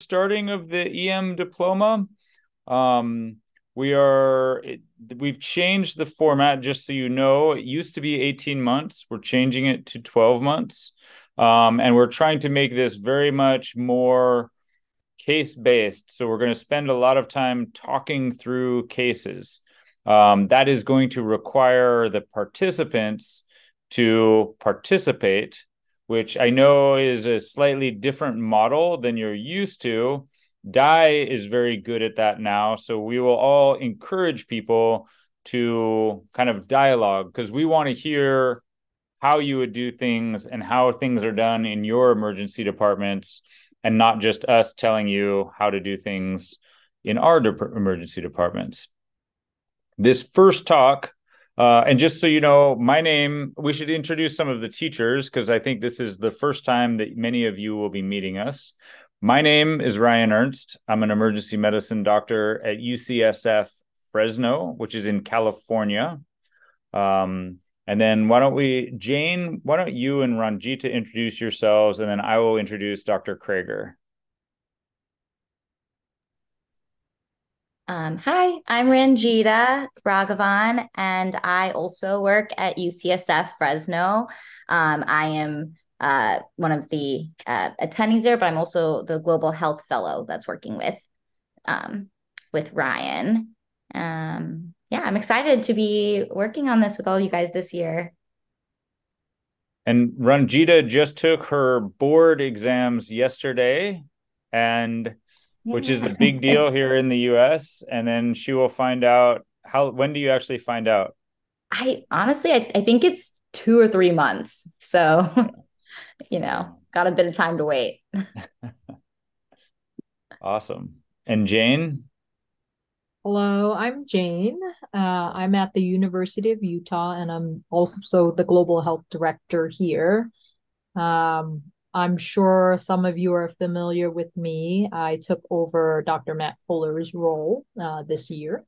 starting of the EM diploma. We've changed the format, just so you know. It used to be 18 months. We're changing it to 12 months. And we're trying to make this very much more case-based. So we're going to spend a lot of time talking through cases. That is going to require the participants to participate, which I know is a slightly different model than you're used to. Dai is very good at that now. So we will all encourage people to kind of dialogue, because we want to hear how you would do things and how things are done in your emergency departments, and not just us telling you how to do things in our emergency departments. This first talk, and just so you know, my name, we should introduce some of the teachers, because I think this is the first time that many of you will be meeting us. My name is Ryan Ernst. I'm an emergency medicine doctor at UCSF Fresno, which is in California. And then Jane, why don't you and Ranjita introduce yourselves, and then I will introduce Dr. Krager. Hi, I'm Ranjita Raghavan, and I also work at UCSF Fresno. I am one of the attendees there, but I'm also the Global Health Fellow that's working with Ryan. Yeah, I'm excited to be working on this with all you guys this year. And Ranjita just took her board exams yesterday, and which is the big deal here in the US. And then she will find out when do you actually find out? I honestly, I think it's 2 or 3 months. So, got a bit of time to wait. Awesome. And Jane? Hello, I'm Jane. I'm at the University of Utah, and I'm also the Global Health Director here. I'm sure some of you are familiar with me. I took over Dr. Matt Fuller's role this year.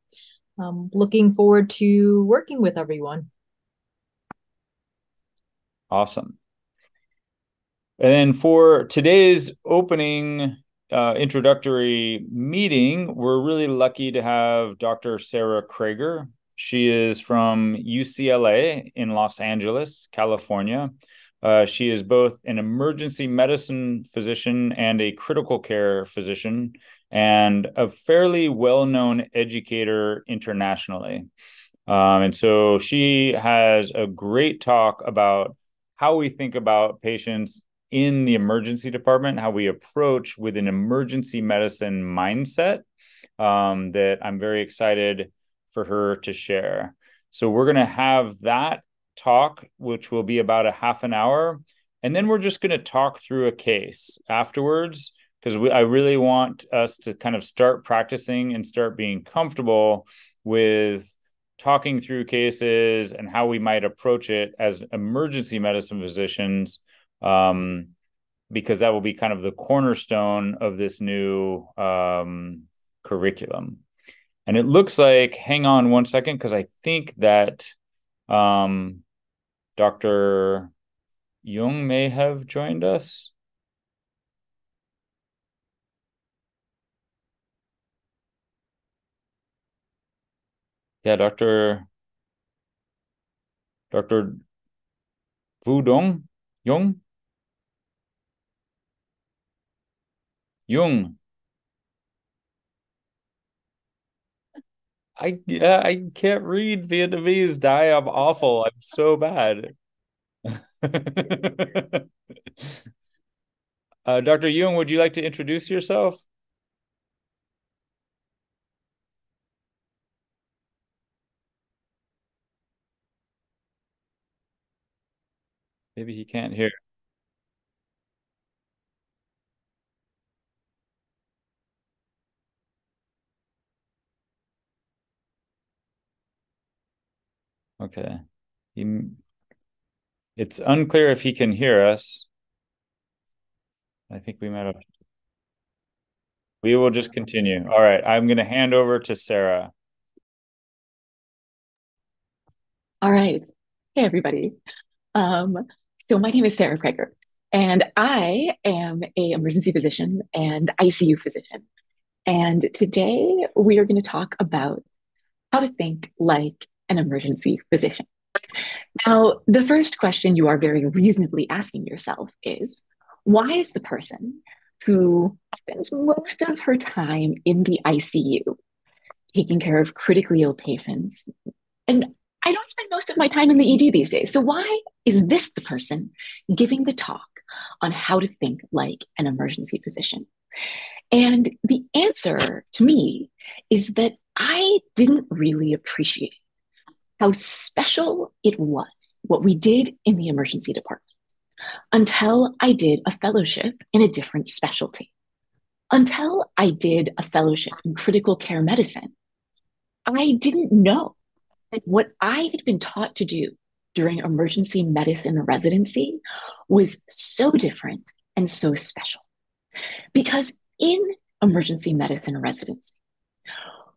Looking forward to working with everyone. Awesome. And then for today's opening introductory meeting, we're really lucky to have Dr. Sarah Krager. She is from UCLA in Los Angeles, California. She is both an emergency medicine physician and a critical care physician, and a fairly well-known educator internationally. And so she has a great talk about how we think about patients in the emergency department, how we approach with an emergency medicine mindset, that I'm very excited for her to share. So we're going to have that talk, which will be about a half an hour. And then we're just going to talk through a case afterwards, because I really want us to kind of start practicing and start being comfortable with talking through cases and how we might approach it as emergency medicine physicians, because that will be kind of the cornerstone of this new curriculum. And it looks like, hang on one second, because I think that Dr. Jung may have joined us. Yeah, Dr. Wudong Jung. Jung. I can't read Vietnamese. Dai, I'm awful. I'm so bad. Dr. Jung, would you like to introduce yourself? Maybe he can't hear. Okay. It's unclear if he can hear us. I think we might have. We will just continue. All right. I'm going to hand over to Sarah. All right. Hey, everybody. So my name is Sarah Krager. And I am an emergency physician and ICU physician. And today we are going to talk about how to think like an emergency physician. Now, the first question you are very reasonably asking yourself is, why is the person who spends most of her time in the ICU taking care of critically ill patients, and I don't spend most of my time in the ED these days, so why is this the person giving the talk on how to think like an emergency physician? And the answer to me is that I didn't really appreciate how special it was what we did in the emergency department until I did a fellowship in a different specialty. Until I did a fellowship in critical care medicine, I didn't know that what I had been taught to do during emergency medicine residency was so different and so special. Because in emergency medicine residency,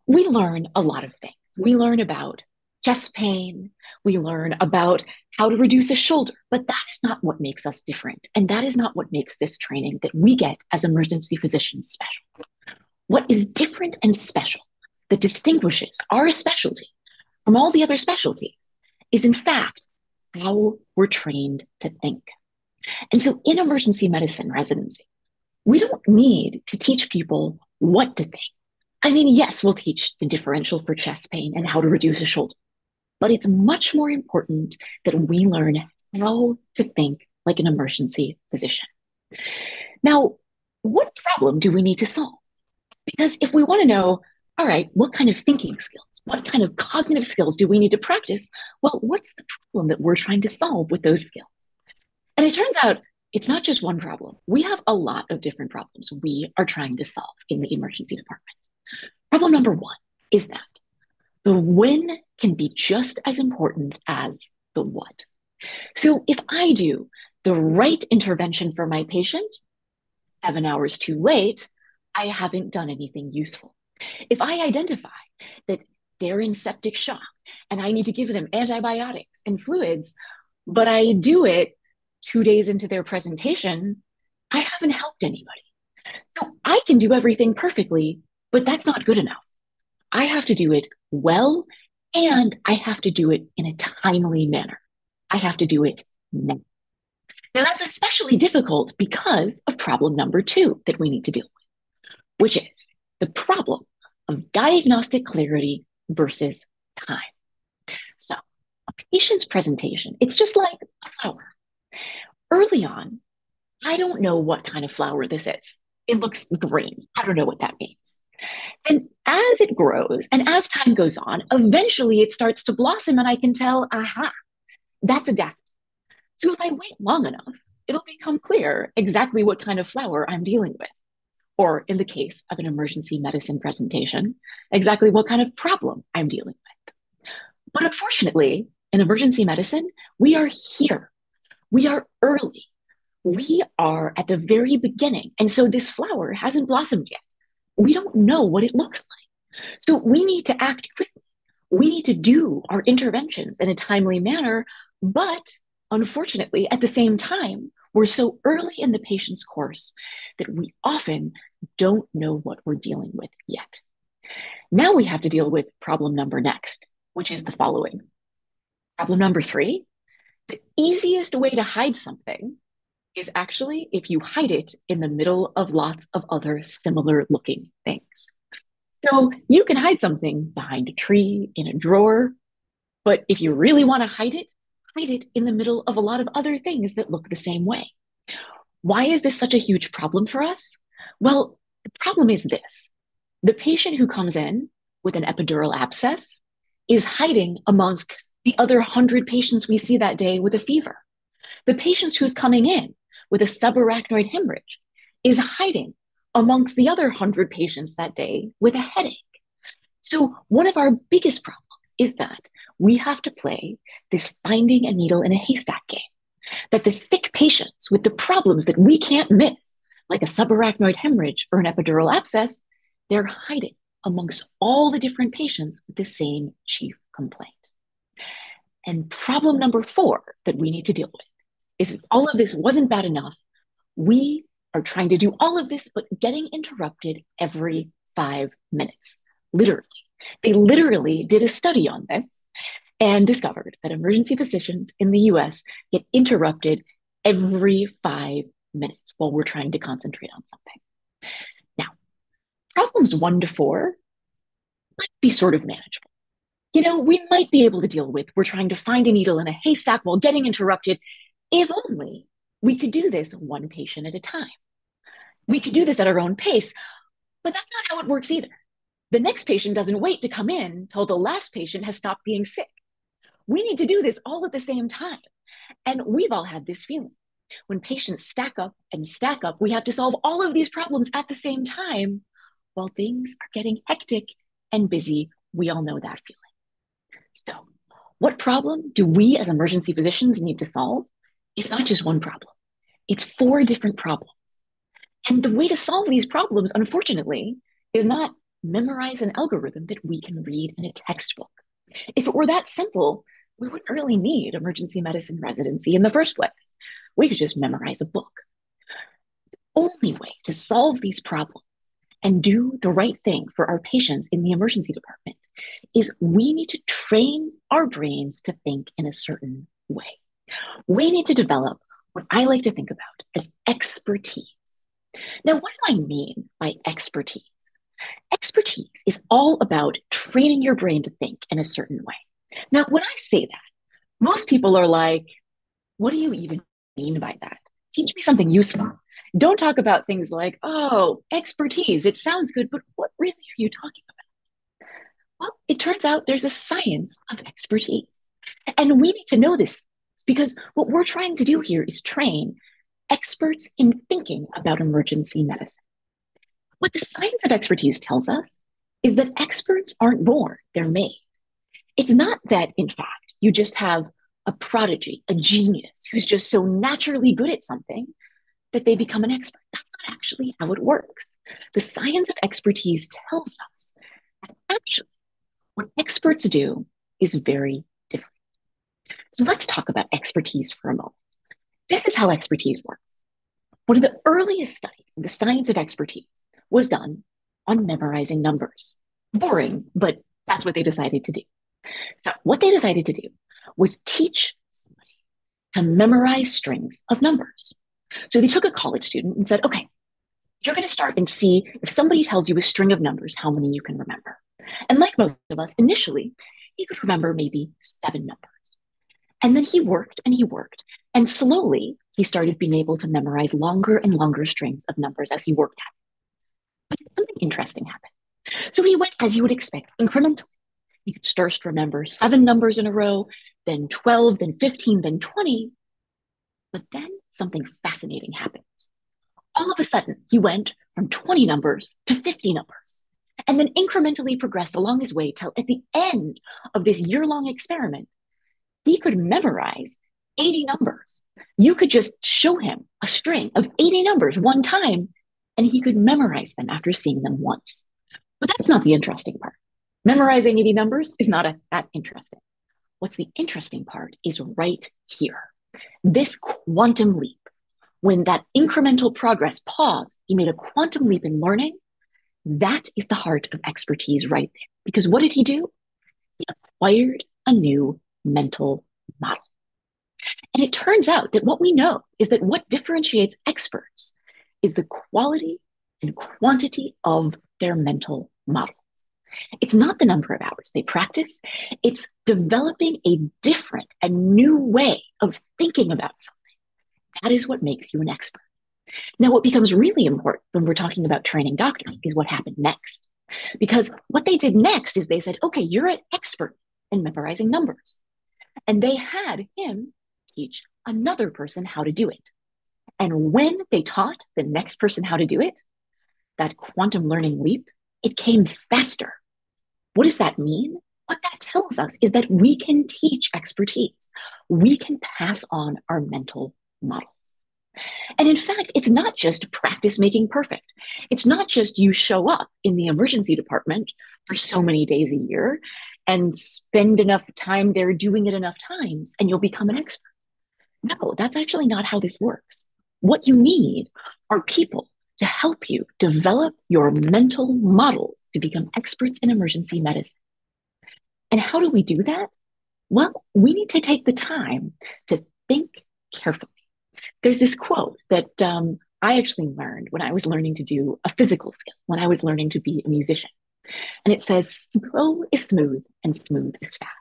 we learn a lot of things. We learn about chest pain, we learn about how to reduce a shoulder, but that is not what makes us different. And that is not what makes this training that we get as emergency physicians special. What is different and special that distinguishes our specialty from all the other specialties is, in fact, how we're trained to think. And so in emergency medicine residency, we don't need to teach people what to think. I mean, yes, we'll teach the differential for chest pain and how to reduce a shoulder, but it's much more important that we learn how to think like an emergency physician. Now, what problem do we need to solve? Because if we want to know, all right, what kind of thinking skills, what kind of cognitive skills do we need to practice? Well, what's the problem that we're trying to solve with those skills? And it turns out it's not just one problem. We have a lot of different problems we are trying to solve in the emergency department. Problem number one is that the when can be just as important as the what. So if I do the right intervention for my patient 7 hours too late, I haven't done anything useful. If I identify that they're in septic shock and I need to give them antibiotics and fluids, but I do it 2 days into their presentation, I haven't helped anybody. So I can do everything perfectly, but that's not good enough. I have to do it well, and I have to do it in a timely manner. I have to do it now. Now, that's especially difficult because of problem number two that we need to deal with, which is the problem of diagnostic clarity versus time. So, a patient's presentation, it's just like a flower. Early on, I don't know what kind of flower this is. It looks green. I don't know what that means. And as it grows and as time goes on, eventually it starts to blossom and I can tell, aha, that's a daffodil. So if I wait long enough, it'll become clear exactly what kind of flower I'm dealing with. Or in the case of an emergency medicine presentation, exactly what kind of problem I'm dealing with. But unfortunately, in emergency medicine, we are here. We are early. We are at the very beginning. And so this flower hasn't blossomed yet. We don't know what it looks like. So we need to act quickly. We need to do our interventions in a timely manner. But unfortunately, at the same time, we're so early in the patient's course that we often don't know what we're dealing with yet. Now we have to deal with problem number next, which is the following. Problem number three, the easiest way to hide something is actually if you hide it in the middle of lots of other similar looking things. So you can hide something behind a tree, in a drawer, but if you really want to hide it in the middle of a lot of other things that look the same way. Why is this such a huge problem for us? Well, the problem is this. The patient who comes in with an epidural abscess is hiding amongst the other 100 patients we see that day with a fever. The patient who's coming in with a subarachnoid hemorrhage is hiding amongst the other 100 patients that day with a headache. So one of our biggest problems is that we have to play this finding a needle in a haystack game, that the sick patients with the problems that we can't miss, like a subarachnoid hemorrhage or an epidural abscess, they're hiding amongst all the different patients with the same chief complaint. And problem number four that we need to deal with is if all of this wasn't bad enough, We are trying to do all of this, but getting interrupted every 5 minutes. Literally. They literally did a study on this and discovered that emergency physicians in the US get interrupted every 5 minutes while we're trying to concentrate on something. Now, problems 1 to 4 might be sort of manageable. We might be able to deal with, we're trying to find a needle in a haystack while getting interrupted. If only we could do this one patient at a time. We could do this at our own pace, but that's not how it works either. The next patient doesn't wait to come in till the last patient has stopped being sick. We need to do this all at the same time. And we've all had this feeling. When patients stack up and stack up, we have to solve all of these problems at the same time while things are getting hectic and busy. We all know that feeling. So, what problem do we as emergency physicians need to solve? It's not just one problem. It's 4 different problems. And the way to solve these problems, unfortunately, is not memorize an algorithm that we can read in a textbook. If it were that simple, we wouldn't really need emergency medicine residency in the first place. We could just memorize a book. The only way to solve these problems and do the right thing for our patients in the emergency department is we need to train our brains to think in a certain way. We need to develop what I like to think about as expertise. Now, what do I mean by expertise? Expertise is all about training your brain to think in a certain way. Now, when I say that, most people are like, what do you even mean by that? Teach me something useful. Don't talk about things like, oh, expertise. It sounds good, but what really are you talking about? Well, it turns out there's a science of expertise. And we need to know this because what we're trying to do here is train experts in thinking about emergency medicine. What the science of expertise tells us is that experts aren't born, they're made. It's not that, in fact, you just have a prodigy, a genius who's just so naturally good at something that they become an expert. That's not actually how it works. The science of expertise tells us that actually what experts do is very different. So let's talk about expertise for a moment. This is how expertise works. One of the earliest studies in the science of expertise was done on memorizing numbers. Boring, but that's what they decided to do. So what they decided to do was teach somebody to memorize strings of numbers. So they took a college student and said, okay, you're going to start and see if somebody tells you a string of numbers, how many you can remember. And like most of us, initially, he could remember maybe 7 numbers. And then he worked and he worked. And slowly, he started being able to memorize longer and longer strings of numbers as he worked at it. But something interesting happened. So he went, as you would expect, incrementally. He could first remember 7 numbers in a row, then 12, then 15, then 20. But then something fascinating happens. All of a sudden, he went from 20 numbers to 50 numbers, and then incrementally progressed along his way till at the end of this year-long experiment, he could memorize 80 numbers. You could just show him a string of 80 numbers one time, and he could memorize them after seeing them once. But that's not the interesting part. Memorizing 80 numbers is not that interesting. What's the interesting part is right here. This quantum leap, when that incremental progress paused, he made a quantum leap in learning. That is the heart of expertise right there. Because what did he do? He acquired a new mental model. And it turns out that what we know is that what differentiates experts is the quality and quantity of their mental models. It's not the number of hours they practice. It's developing a different and new way of thinking about something. That is what makes you an expert. Now, what becomes really important when we're talking about training doctors is what happened next. Because what they did next is they said, okay, you're an expert in memorizing numbers. And they had him teach another person how to do it. And when they taught the next person how to do it, that quantum learning leap, it came faster. What does that mean? What that tells us is that we can teach expertise. We can pass on our mental models. And in fact, it's not just practice making perfect. It's not just you show up in the emergency department for so many days a year and spend enough time there doing it enough times and you'll become an expert. No, that's actually not how this works. What you need are people to help you develop your mental models to become experts in emergency medicine. And how do we do that? Well, we need to take the time to think carefully. There's this quote that I actually learned when I was learning to do a physical skill, when I was learning to be a musician. And it says, slow is smooth and smooth is fast.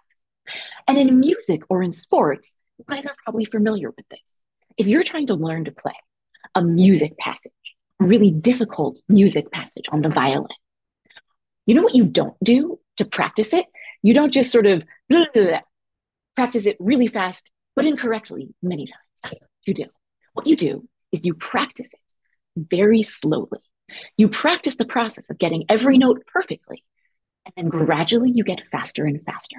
And in music or in sports, you guys are probably familiar with this. If you're trying to learn to play a music passage, a really difficult music passage on the violin, you know what you don't do to practice it? You don't just sort of blah, blah, blah, practice it really fast, but incorrectly many times. You do. What you do is you practice it very slowly. You practice the process of getting every note perfectly, and then gradually you get faster and faster.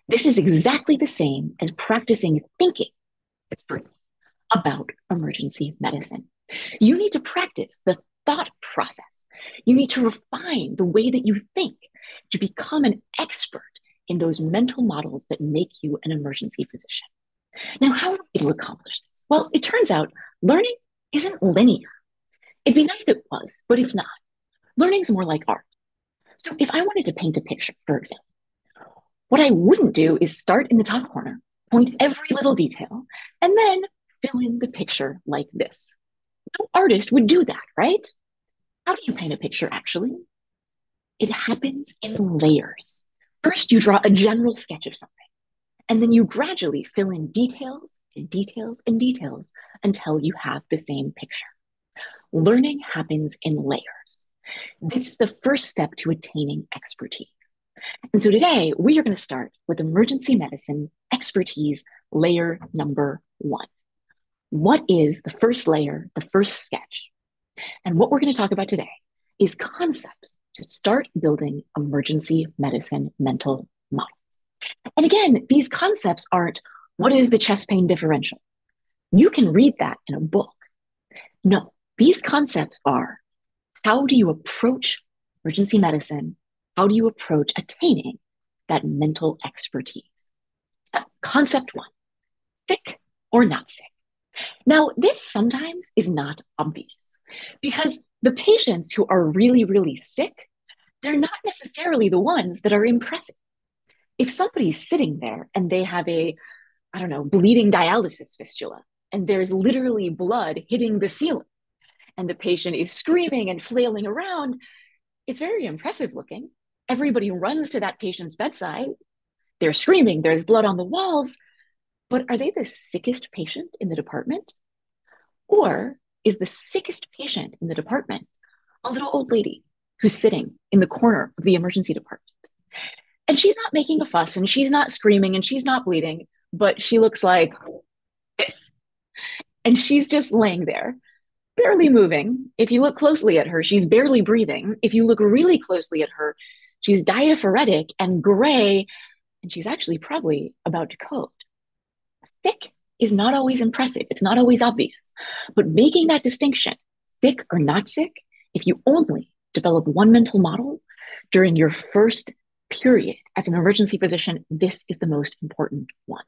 This is exactly the same as practicing thinking about emergency medicine. You need to practice the thought process. You need to refine the way that you think to become an expert in those mental models that make you an emergency physician. Now, how are we to accomplish this? Well, it turns out learning isn't linear. It'd be nice if it was, but it's not. Learning's more like art. So if I wanted to paint a picture, for example, what I wouldn't do is start in the top corner, point every little detail, and then fill in the picture like this. No artist would do that, right? How do you paint a picture, actually? It happens in layers. First, you draw a general sketch of something, and then you gradually fill in details and details and details until you have the same picture. Learning happens in layers. This is the first step to attaining expertise. And so today, we are going to start with emergency medicine expertise layer number 1. What is the first layer, the first sketch? And what we're going to talk about today is concepts to start building emergency medicine mental models. And again, these concepts aren't, what is the chest pain differential? You can read that in a book. No, these concepts are, how do you approach emergency medicine? How do you approach attaining that mental expertise? So, concept 1, sick or not sick? Now, this sometimes is not obvious because the patients who are really, really sick, they're not necessarily the ones that are impressive. If somebody's sitting there and they have a, bleeding dialysis fistula, and there's literally blood hitting the ceiling, and the patient is screaming and flailing around, it's very impressive looking. Everybody runs to that patient's bedside. They're screaming, there's blood on the walls. But are they the sickest patient in the department? Or is the sickest patient in the department a little old lady who's sitting in the corner of the emergency department? And she's not making a fuss, and she's not screaming, and she's not bleeding, but she looks like this. And she's just laying there, barely moving. If you look closely at her, she's barely breathing. If you look really closely at her, she's diaphoretic and gray, and she's actually probably about to code. Sick is not always impressive. It's not always obvious. But making that distinction, sick or not sick, if you only develop one mental model during your first period as an emergency physician, this is the most important one.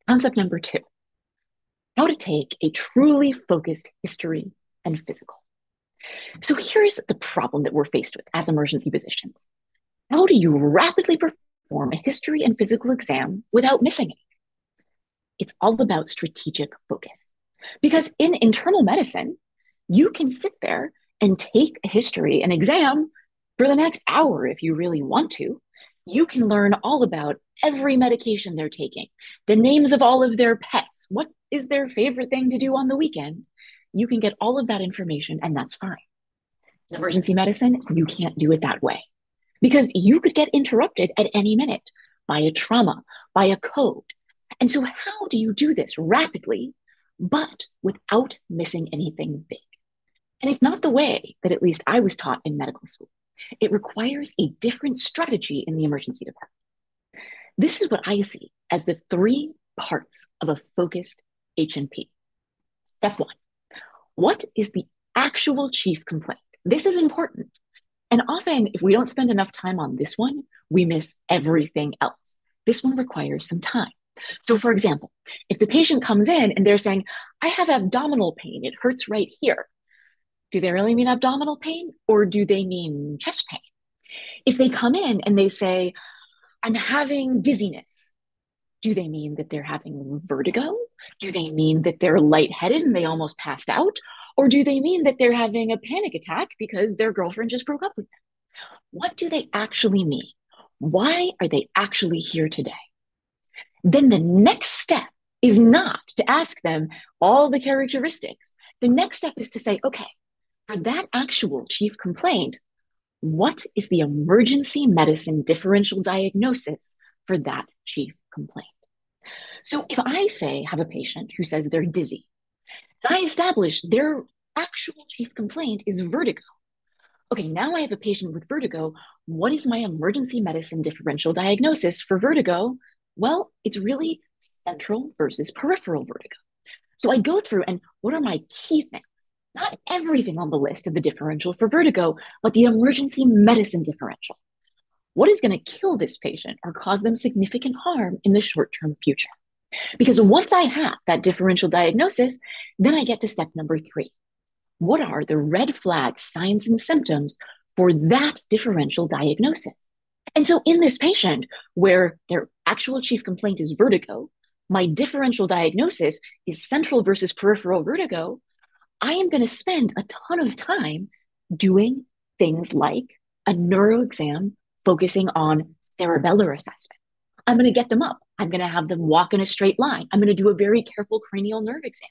Concept number 2, how to take a truly focused history and physical. So here's the problem that we're faced with as emergency physicians. How do you rapidly perform a history and physical exam without missing it? It's all about strategic focus. Because in internal medicine, you can sit there and take a history and exam for the next hour if you really want to. You can learn all about every medication they're taking, the names of all of their pets, what is their favorite thing to do on the weekend. You can get all of that information, and that's fine. In emergency medicine, you can't do it that way because you could get interrupted at any minute by a trauma, by a code. And so how do you do this rapidly, but without missing anything big? And it's not the way that at least I was taught in medical school. It requires a different strategy in the emergency department. This is what I see as the 3 parts of a focused H&P. Step 1, what is the actual chief complaint? This is important. And often, if we don't spend enough time on this one, we miss everything else. This one requires some time. So for example, if the patient comes in and they're saying, I have abdominal pain, it hurts right here. Do they really mean abdominal pain or do they mean chest pain? If they come in and they say, I'm having dizziness, do they mean that they're having vertigo? Do they mean that they're lightheaded and they almost passed out? Or do they mean that they're having a panic attack because their girlfriend just broke up with them? What do they actually mean? Why are they actually here today? Then the next step is not to ask them all the characteristics. The next step is to say, okay, for that actual chief complaint, what is the emergency medicine differential diagnosis for that chief complaint? So if I say have a patient who says they're dizzy, and I establish their actual chief complaint is vertigo. Okay, now I have a patient with vertigo. What is my emergency medicine differential diagnosis for vertigo? Well, it's really central versus peripheral vertigo. So I go through and what are my key things? Not everything on the list of the differential for vertigo, but the emergency medicine differential. What is going to kill this patient or cause them significant harm in the short-term future? Because once I have that differential diagnosis, then I get to step number 3. What are the red flag signs and symptoms for that differential diagnosis? And so in this patient where their actual chief complaint is vertigo, my differential diagnosis is central versus peripheral vertigo, I am going to spend a ton of time doing things like a neuro exam focusing on cerebellar assessment. I'm going to get them up. I'm going to have them walk in a straight line. I'm going to do a very careful cranial nerve exam.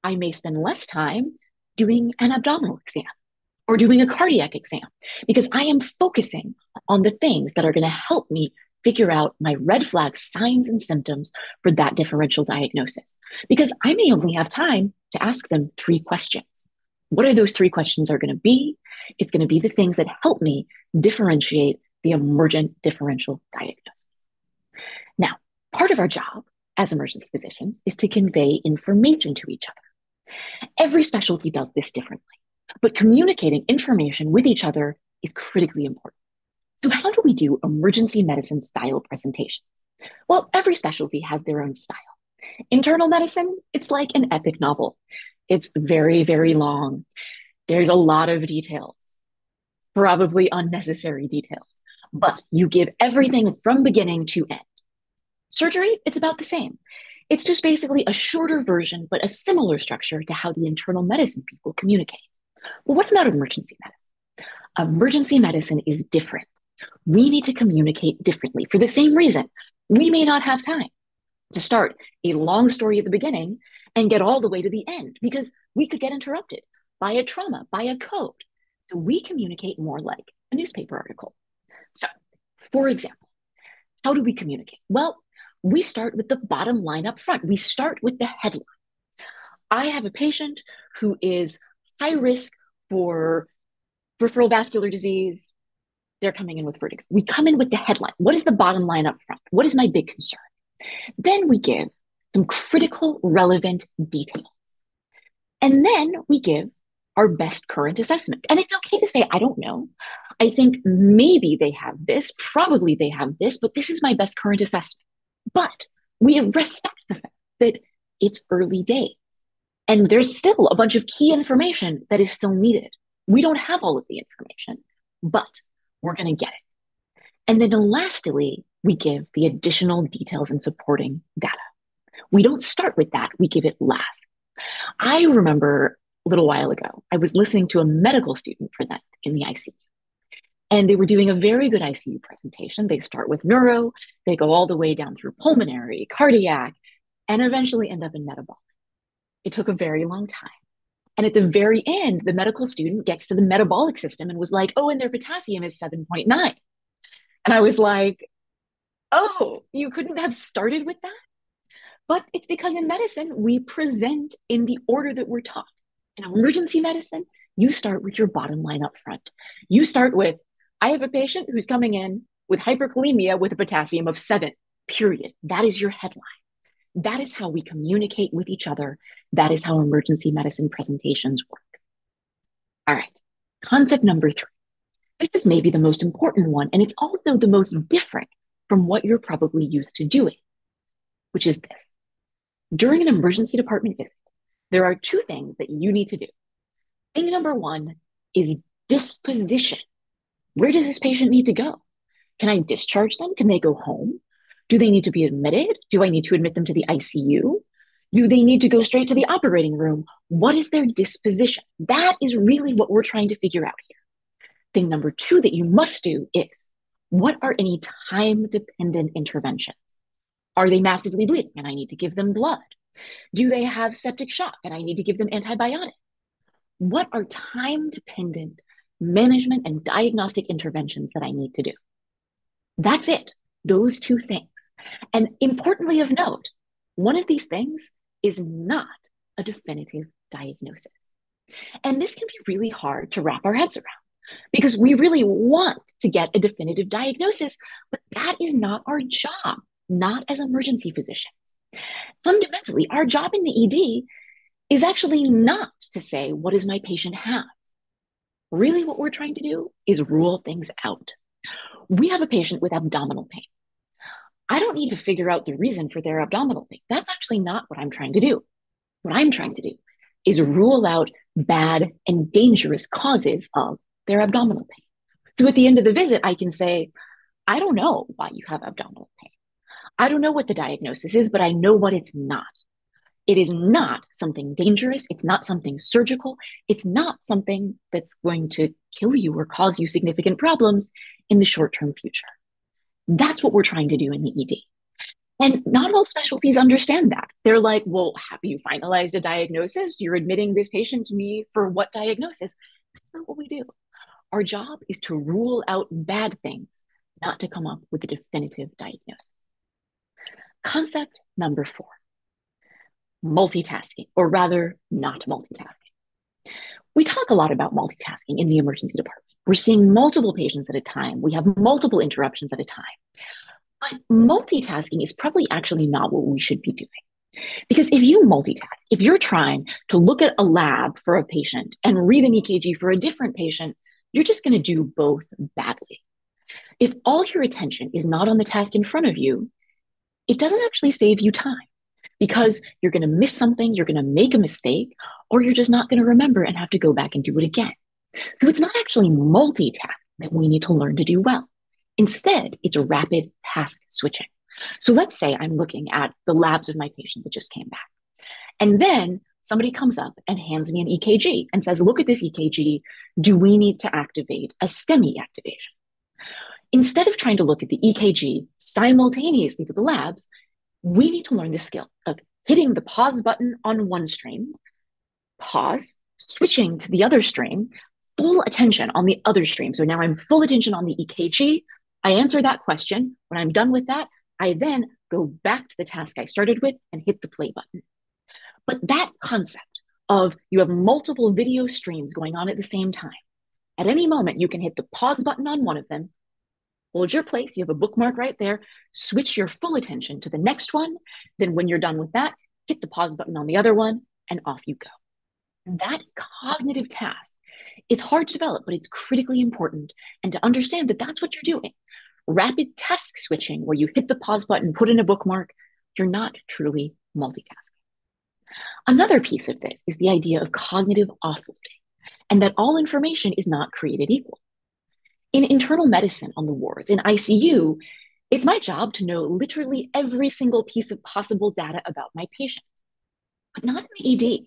I may spend less time doing an abdominal exam or doing a cardiac exam because I am focusing on the things that are going to help me figure out my red flag signs and symptoms for that differential diagnosis. Because I may only have time to ask them 3 questions. What are those 3 questions are going to be? It's going to be the things that help me differentiate the emergent differential diagnosis. Now, part of our job as emergency physicians is to convey information to each other. Every specialty does this differently, but communicating information with each other is critically important. So how do we do emergency medicine style presentations? Well, every specialty has their own style. Internal medicine, it's like an epic novel. It's very, very long. There's a lot of details, probably unnecessary details, but you give everything from beginning to end. Surgery, it's about the same. It's just basically a shorter version, but a similar structure to how the internal medicine people communicate. But what about emergency medicine? Emergency medicine is different. We need to communicate differently for the same reason. We may not have time to start a long story at the beginning and get all the way to the end because we could get interrupted by a trauma, by a code. So we communicate more like a newspaper article. So, for example, how do we communicate? Well, we start with the bottom line up front. We start with the headline. I have a patient who is high risk for peripheral vascular disease. They're coming in with vertigo. We come in with the headline. What is the bottom line up front? What is my big concern? Then we give some critical, relevant details. And then we give our best current assessment. And it's okay to say, I don't know. I think maybe they have this, probably they have this, but this is my best current assessment. But we respect the fact that it's early days and there's still a bunch of key information that is still needed. We don't have all of the information, but we're going to get it. And then lastly, we give the additional details and supporting data. We don't start with that. We give it last. I remember a little while ago, I was listening to a medical student present in the ICU. And they were doing a very good ICU presentation. They start with neuro, they go all the way down through pulmonary, cardiac, and eventually end up in metabolic. It took a very long time. And at the very end, the medical student gets to the metabolic system and was like, oh, and their potassium is 7.9. And I was like, oh, you couldn't have started with that? But it's because in medicine, we present in the order that we're taught. In emergency medicine, you start with your bottom line up front. You start with, I have a patient who's coming in with hyperkalemia with a potassium of 7, period. That is your headline. That is how we communicate with each other. That is how emergency medicine presentations work. All right, concept number 3. This is maybe the most important one, and it's also the most different from what you're probably used to doing. which is this. During an emergency department visit, there are two things that you need to do. Thing number one is disposition. Where does this patient need to go? Can I discharge them? Can they go home? Do they need to be admitted? Do I need to admit them to the ICU? Do they need to go straight to the operating room? What is their disposition? That is really what we're trying to figure out here. Thing number two that you must do is, what are any time-dependent interventions? Are they massively bleeding and I need to give them blood? Do they have septic shock and I need to give them antibiotic? What are time-dependent management and diagnostic interventions that I need to do? That's it, those two things. And importantly of note, one of these things is not a definitive diagnosis. And this can be really hard to wrap our heads around because we really want to get a definitive diagnosis, but that is not our job, not as emergency physicians. Fundamentally, our job in the ED is actually not to say, what does my patient have? Really what we're trying to do is rule things out. We have a patient with abdominal pain. I don't need to figure out the reason for their abdominal pain. That's actually not what I'm trying to do. What I'm trying to do is rule out bad and dangerous causes of their abdominal pain. So at the end of the visit, I can say, I don't know why you have abdominal pain. I don't know what the diagnosis is, but I know what it's not. It is not something dangerous. It's not something surgical. It's not something that's going to kill you or cause you significant problems in the short-term future. That's what we're trying to do in the ED. And not all specialties understand that. They're like, well, have you finalized a diagnosis? You're admitting this patient to me for what diagnosis? That's not what we do. Our job is to rule out bad things, not to come up with a definitive diagnosis. Concept number 4, multitasking, or rather not multitasking. We talk a lot about multitasking in the emergency department. We're seeing multiple patients at a time. We have multiple interruptions at a time. But multitasking is probably actually not what we should be doing. Because if you multitask, if you're trying to look at a lab for a patient and read an EKG for a different patient, you're just going to do both badly. If all your attention is not on the task in front of you, it doesn't actually save you time because you're going to miss something, you're going to make a mistake, or you're just not going to remember and have to go back and do it again. So it's not actually multitasking that we need to learn to do well. Instead, it's rapid task switching. So let's say I'm looking at the labs of my patient that just came back. And then somebody comes up and hands me an EKG and says, look at this EKG. Do we need to activate a STEMI activation? Instead of trying to look at the EKG simultaneously to the labs, we need to learn the skill of hitting the pause button on one stream, pause, switching to the other stream, full attention on the other stream. So now I'm full attention on the EKG. I answer that question. When I'm done with that, I then go back to the task I started with and hit the play button. But that concept of you have multiple video streams going on at the same time. At any moment, you can hit the pause button on one of them, hold your place, you have a bookmark right there, switch your full attention to the next one. Then when you're done with that, hit the pause button on the other one and off you go. That cognitive task, it's hard to develop, but it's critically important. And to understand that that's what you're doing. Rapid task switching, where you hit the pause button, put in a bookmark, you're not truly multitasking. Another piece of this is the idea of cognitive offloading, and that all information is not created equal. In internal medicine on the wards, in ICU, it's my job to know literally every single piece of possible data about my patient, but not in the ED.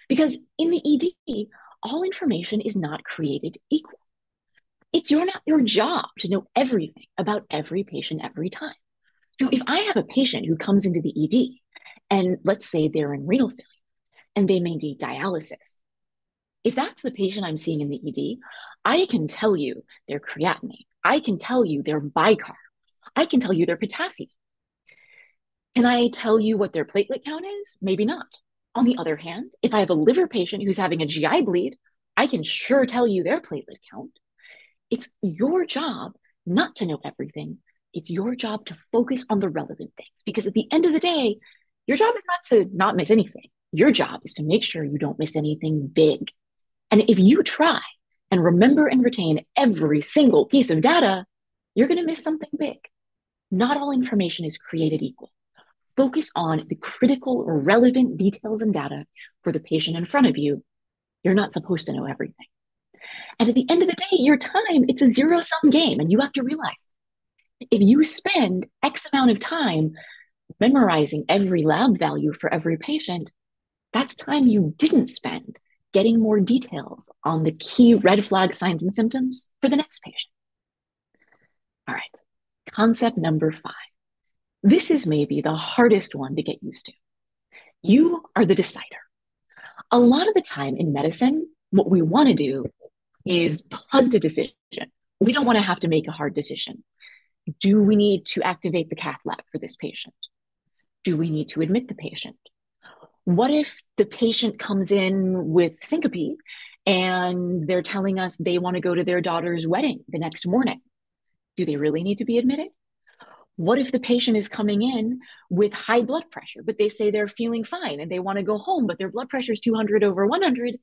Because in the ED, all information is not created equal. It's not your job to know everything about every patient every time. So if I have a patient who comes into the ED, and let's say they're in renal failure, and they may need dialysis, if that's the patient I'm seeing in the ED, I can tell you their creatinine, I can tell you their bicarb, I can tell you their potassium. Can I tell you what their platelet count is? Maybe not. On the other hand, if I have a liver patient who's having a GI bleed, I can sure tell you their platelet count. It's your job not to know everything. It's your job to focus on the relevant things. Because at the end of the day, your job is not to not miss anything. Your job is to make sure you don't miss anything big. And if you try and remember and retain every single piece of data, you're going to miss something big. Not all information is created equal. focus on the critical, relevant details and data for the patient in front of you. You're not supposed to know everything. And at the end of the day, your time, it's a zero-sum game. And you have to realize if you spend X amount of time memorizing every lab value for every patient, that's time you didn't spend getting more details on the key red flag signs and symptoms for the next patient. All right, concept number 5. This is maybe the hardest one to get used to. You are the decider. A lot of the time in medicine, what we want to do is punt a decision. We don't want to have to make a hard decision. Do we need to activate the cath lab for this patient? Do we need to admit the patient? What if the patient comes in with syncope and they're telling us they want to go to their daughter's wedding the next morning? Do they really need to be admitted? What if the patient is coming in with high blood pressure, but they say they're feeling fine and they want to go home, but their blood pressure is 200 over 100?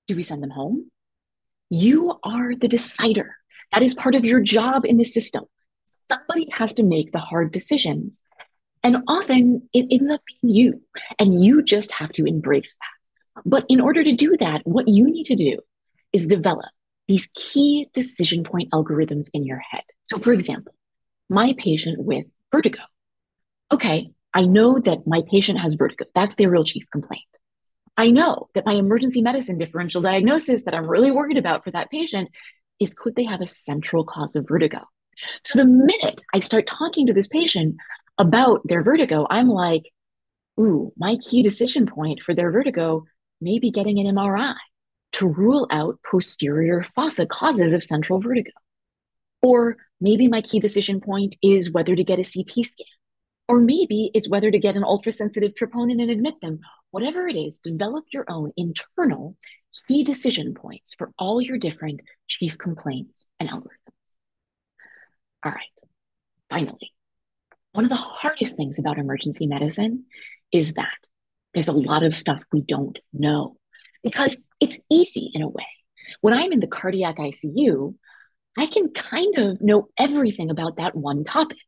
Do we send them home? You are the decider. That is part of your job in the system. Somebody has to make the hard decisions. And often it ends up being you, and you just have to embrace that. But in order to do that, what you need to do is develop these key decision point algorithms in your head. So, for example, my patient with vertigo. Okay, I know that my patient has vertigo. That's their real chief complaint. I know that my emergency medicine differential diagnosis that I'm really worried about for that patient is, could they have a central cause of vertigo? So the minute I start talking to this patient about their vertigo, I'm like, ooh, my key decision point for their vertigo may be getting an MRI to rule out posterior fossa causes of central vertigo. Or maybe my key decision point is whether to get a CT scan. Or maybe it's whether to get an ultrasensitive troponin and admit them. Whatever it is, develop your own internal key decision points for all your different chief complaints and algorithms. All right, finally, one of the hardest things about emergency medicine is that there's a lot of stuff we don't know, because it's easy in a way. When I'm in the cardiac ICU, I can kind of know everything about that one topic.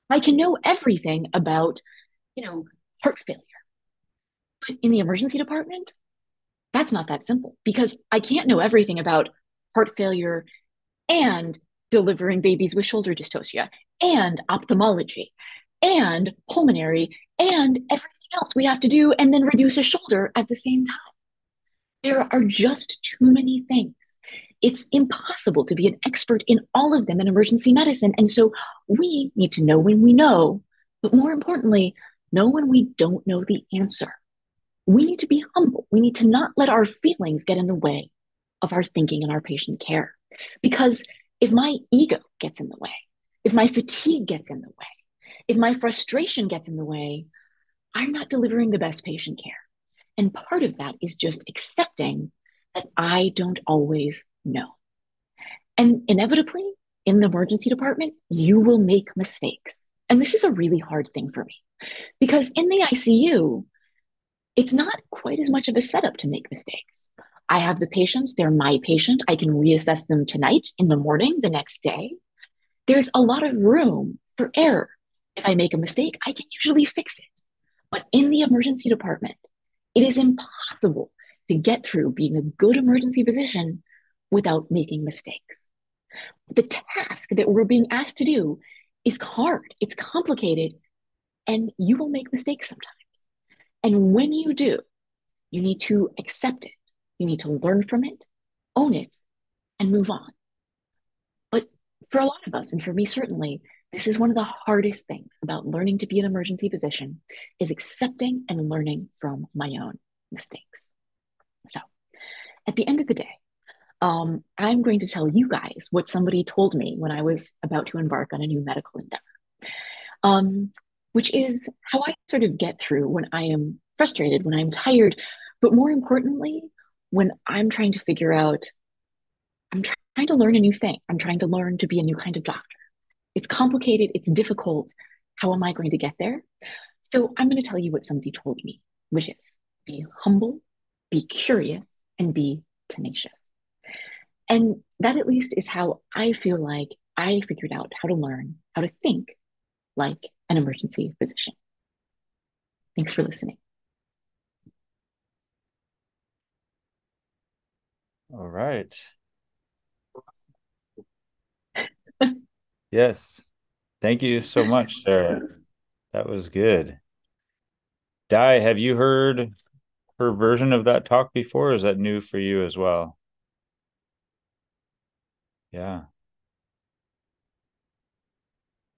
I can know everything about, heart failure. But in the emergency department, that's not that simple, because I can't know everything about heart failure and delivering babies with shoulder dystocia and ophthalmology and pulmonary and everything else we have to do and then reduce a shoulder at the same time. There are just too many things. It's impossible to be an expert in all of them in emergency medicine. And so we need to know when we know, but more importantly, know when we don't know the answer. We need to be humble. We need to not let our feelings get in the way of our thinking and our patient care. Because if my ego gets in the way, if my fatigue gets in the way, if my frustration gets in the way, I'm not delivering the best patient care. And part of that is just accepting that I don't always know. And inevitably, in the emergency department, you will make mistakes. And this is a really hard thing for me, because in the ICU, it's not quite as much of a setup to make mistakes. I have the patients, they're my patient. I can reassess them tonight, in the morning, the next day. There's a lot of room for error. If I make a mistake, I can usually fix it. But in the emergency department, it is impossible to get through being a good emergency physician without making mistakes. The task that we're being asked to do is hard, it's complicated, and you will make mistakes sometimes. And when you do, you need to accept it. You need to learn from it, own it, and move on. But for a lot of us, and for me certainly, this is one of the hardest things about learning to be an emergency physician, is accepting and learning from my own mistakes. So at the end of the day, I'm going to tell you guys what somebody told me when I was about to embark on a new medical endeavor, which is how I sort of get through when I am frustrated, when I'm tired, but more importantly, when I'm trying to figure out, I'm trying to learn a new thing. I'm trying to learn to be a new kind of doctor. It's complicated, it's difficult. How am I going to get there? So I'm going to tell you what somebody told me, which is be humble, be curious, and be tenacious. And that at least is how I feel like I figured out how to learn, how to think like an emergency physician. Thanks for listening. All right. Yes. Thank you so much, Sarah. That was good. Di, have you heard her version of that talk before? Or is that new for you as well? Yeah.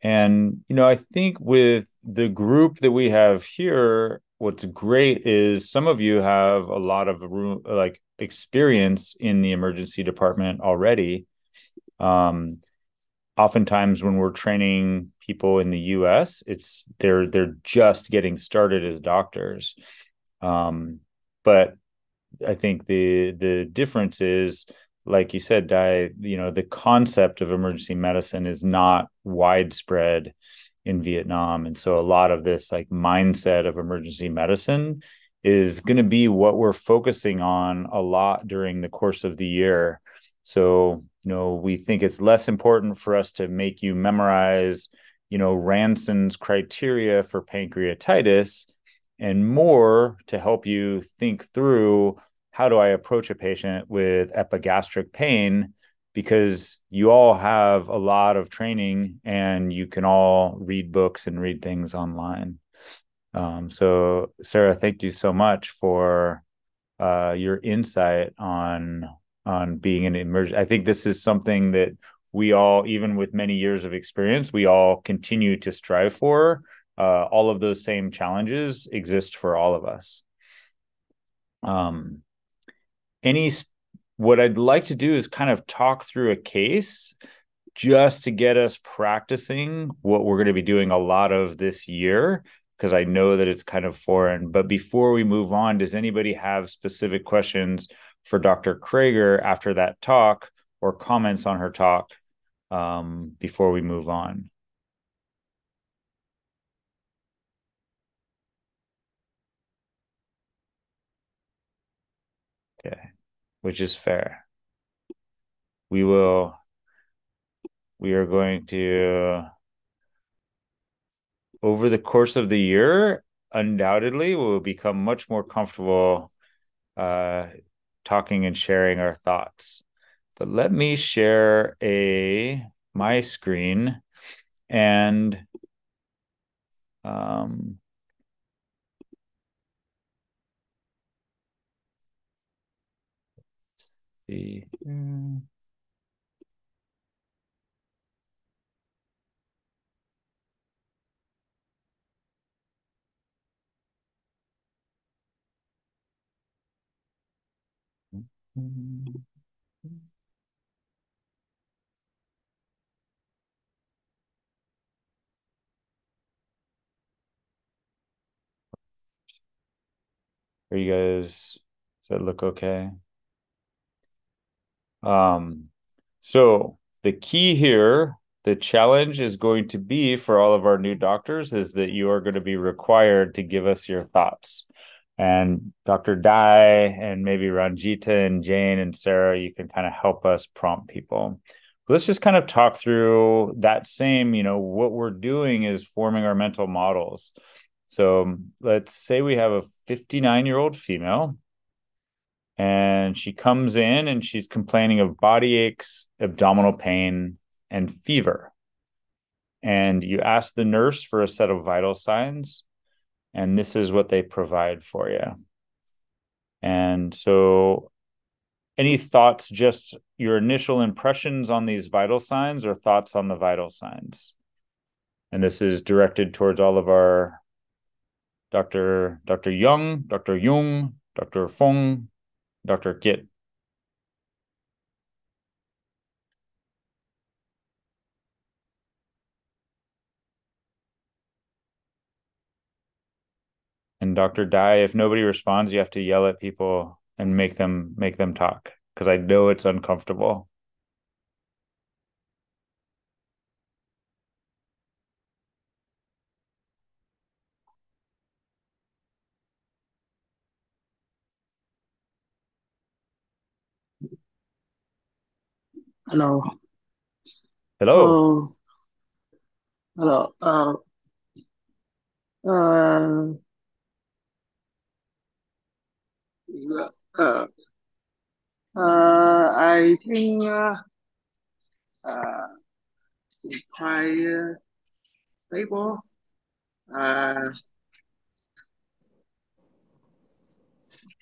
And, I think with the group that we have here, what's great is some of you have a lot of like experience in the emergency department already. Oftentimes when we're training people in the US, they're just getting started as doctors. But I think the difference is, like you said, the concept of emergency medicine is not widespread in Vietnam. And so a lot of this like mindset of emergency medicine is going to be what we're focusing on a lot during the course of the year. So, we think it's less important for us to make you memorize, Ranson's criteria for pancreatitis, and more to help you think through, how do I approach a patient with epigastric pain? Because you all have a lot of training and you can all read books and read things online. So Sarah, thank you so much for your insight on being an emergency. I think this is something that we all, even with many years of experience, we all continue to strive for. All of those same challenges exist for all of us. What I'd like to do is kind of talk through a case just to get us practicing what we're going to be doing a lot of this year, because I know that it's kind of foreign. But before we move on, does anybody have specific questions for Dr. Krager after that talk, or comments on her talk before we move on? Okay, which is fair. We are going to, over the course of the year, undoubtedly, we will become much more comfortable talking and sharing our thoughts. But let me share my screen, and see. Are you guys, does that look okay? So the key here, the challenge is going to be for all of our new doctors is that you are going to be required to give us your thoughts. And Dr. Dai and maybe Ranjita and Jane and Sarah, you can kind of help us prompt people. Let's just kind of talk through that same, what we're doing is forming our mental models. So let's say we have a 59-year-old female, and she comes in and she's complaining of body aches, abdominal pain, and fever. And you ask the nurse for a set of vital signs, and this is what they provide for you. And so, any thoughts, just your initial impressions on these vital signs, or thoughts on the vital signs? And this is directed towards all of our Dr. Young, Dr. Jung, Dr. Fong, Dr. Kit. And Dr. Dai, if nobody responds, you have to yell at people and make them talk, because I know it's uncomfortable. Hello. Hello. Oh, hello. Uh, Uh, I think uh, it's quite stable. Uh,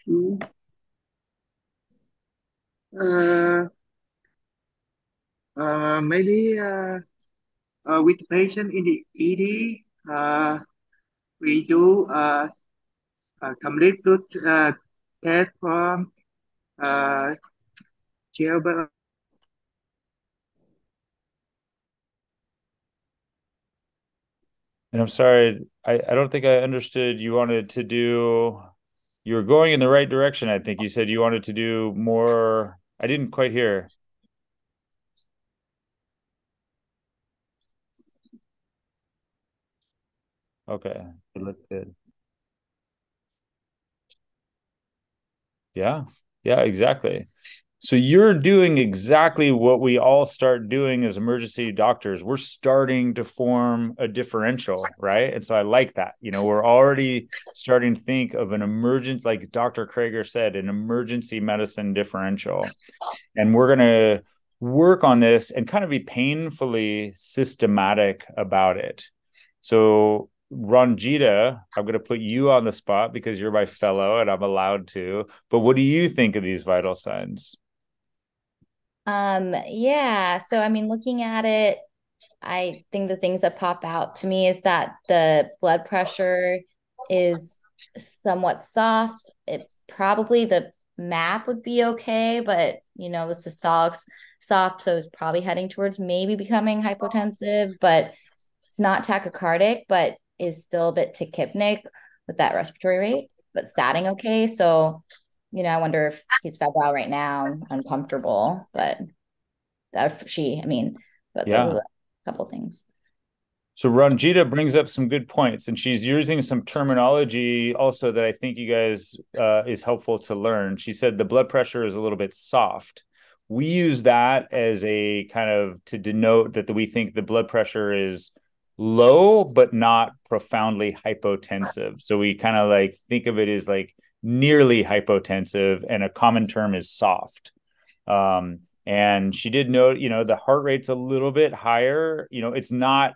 mm, uh, maybe with the patient in the ED, we do complete good test from uh, jailbird. And I'm sorry, I don't think I understood. You wanted to do, you were going in the right direction. I think you said you wanted to do more. I didn't quite hear. Okay. It looked good. Yeah. Yeah, exactly. So you're doing exactly what we all start doing as emergency doctors. We're starting to form a differential, right? And so I like that. We're already starting to think of an emergent, like Dr. Krager said, an emergency medicine differential. And we're going to work on this and kind of be painfully systematic about it. So Ranjita, I'm going to put you on the spot because you're my fellow and I'm allowed to. But what do you think of these vital signs? Yeah. So I mean, looking at it, I think the things that pop out to me is that the blood pressure is somewhat soft. It probably the map would be okay, but the systolic's soft, so it's probably heading towards maybe becoming hypotensive, but it's not tachycardic, but is still a bit tachypnic with that respiratory rate, but statting okay. So, I wonder if he's febrile right now and uncomfortable, but I mean, but those are Yeah. the couple things. So Ranjita brings up some good points, and she's using some terminology also that I think you guys is helpful to learn. She said the blood pressure is a little bit soft. We use that as a kind of to denote that we think the blood pressure is low, but not profoundly hypotensive. So we kind of like think of it as like nearly hypotensive, and a common term is soft. And she did note, the heart rate's a little bit higher. It's not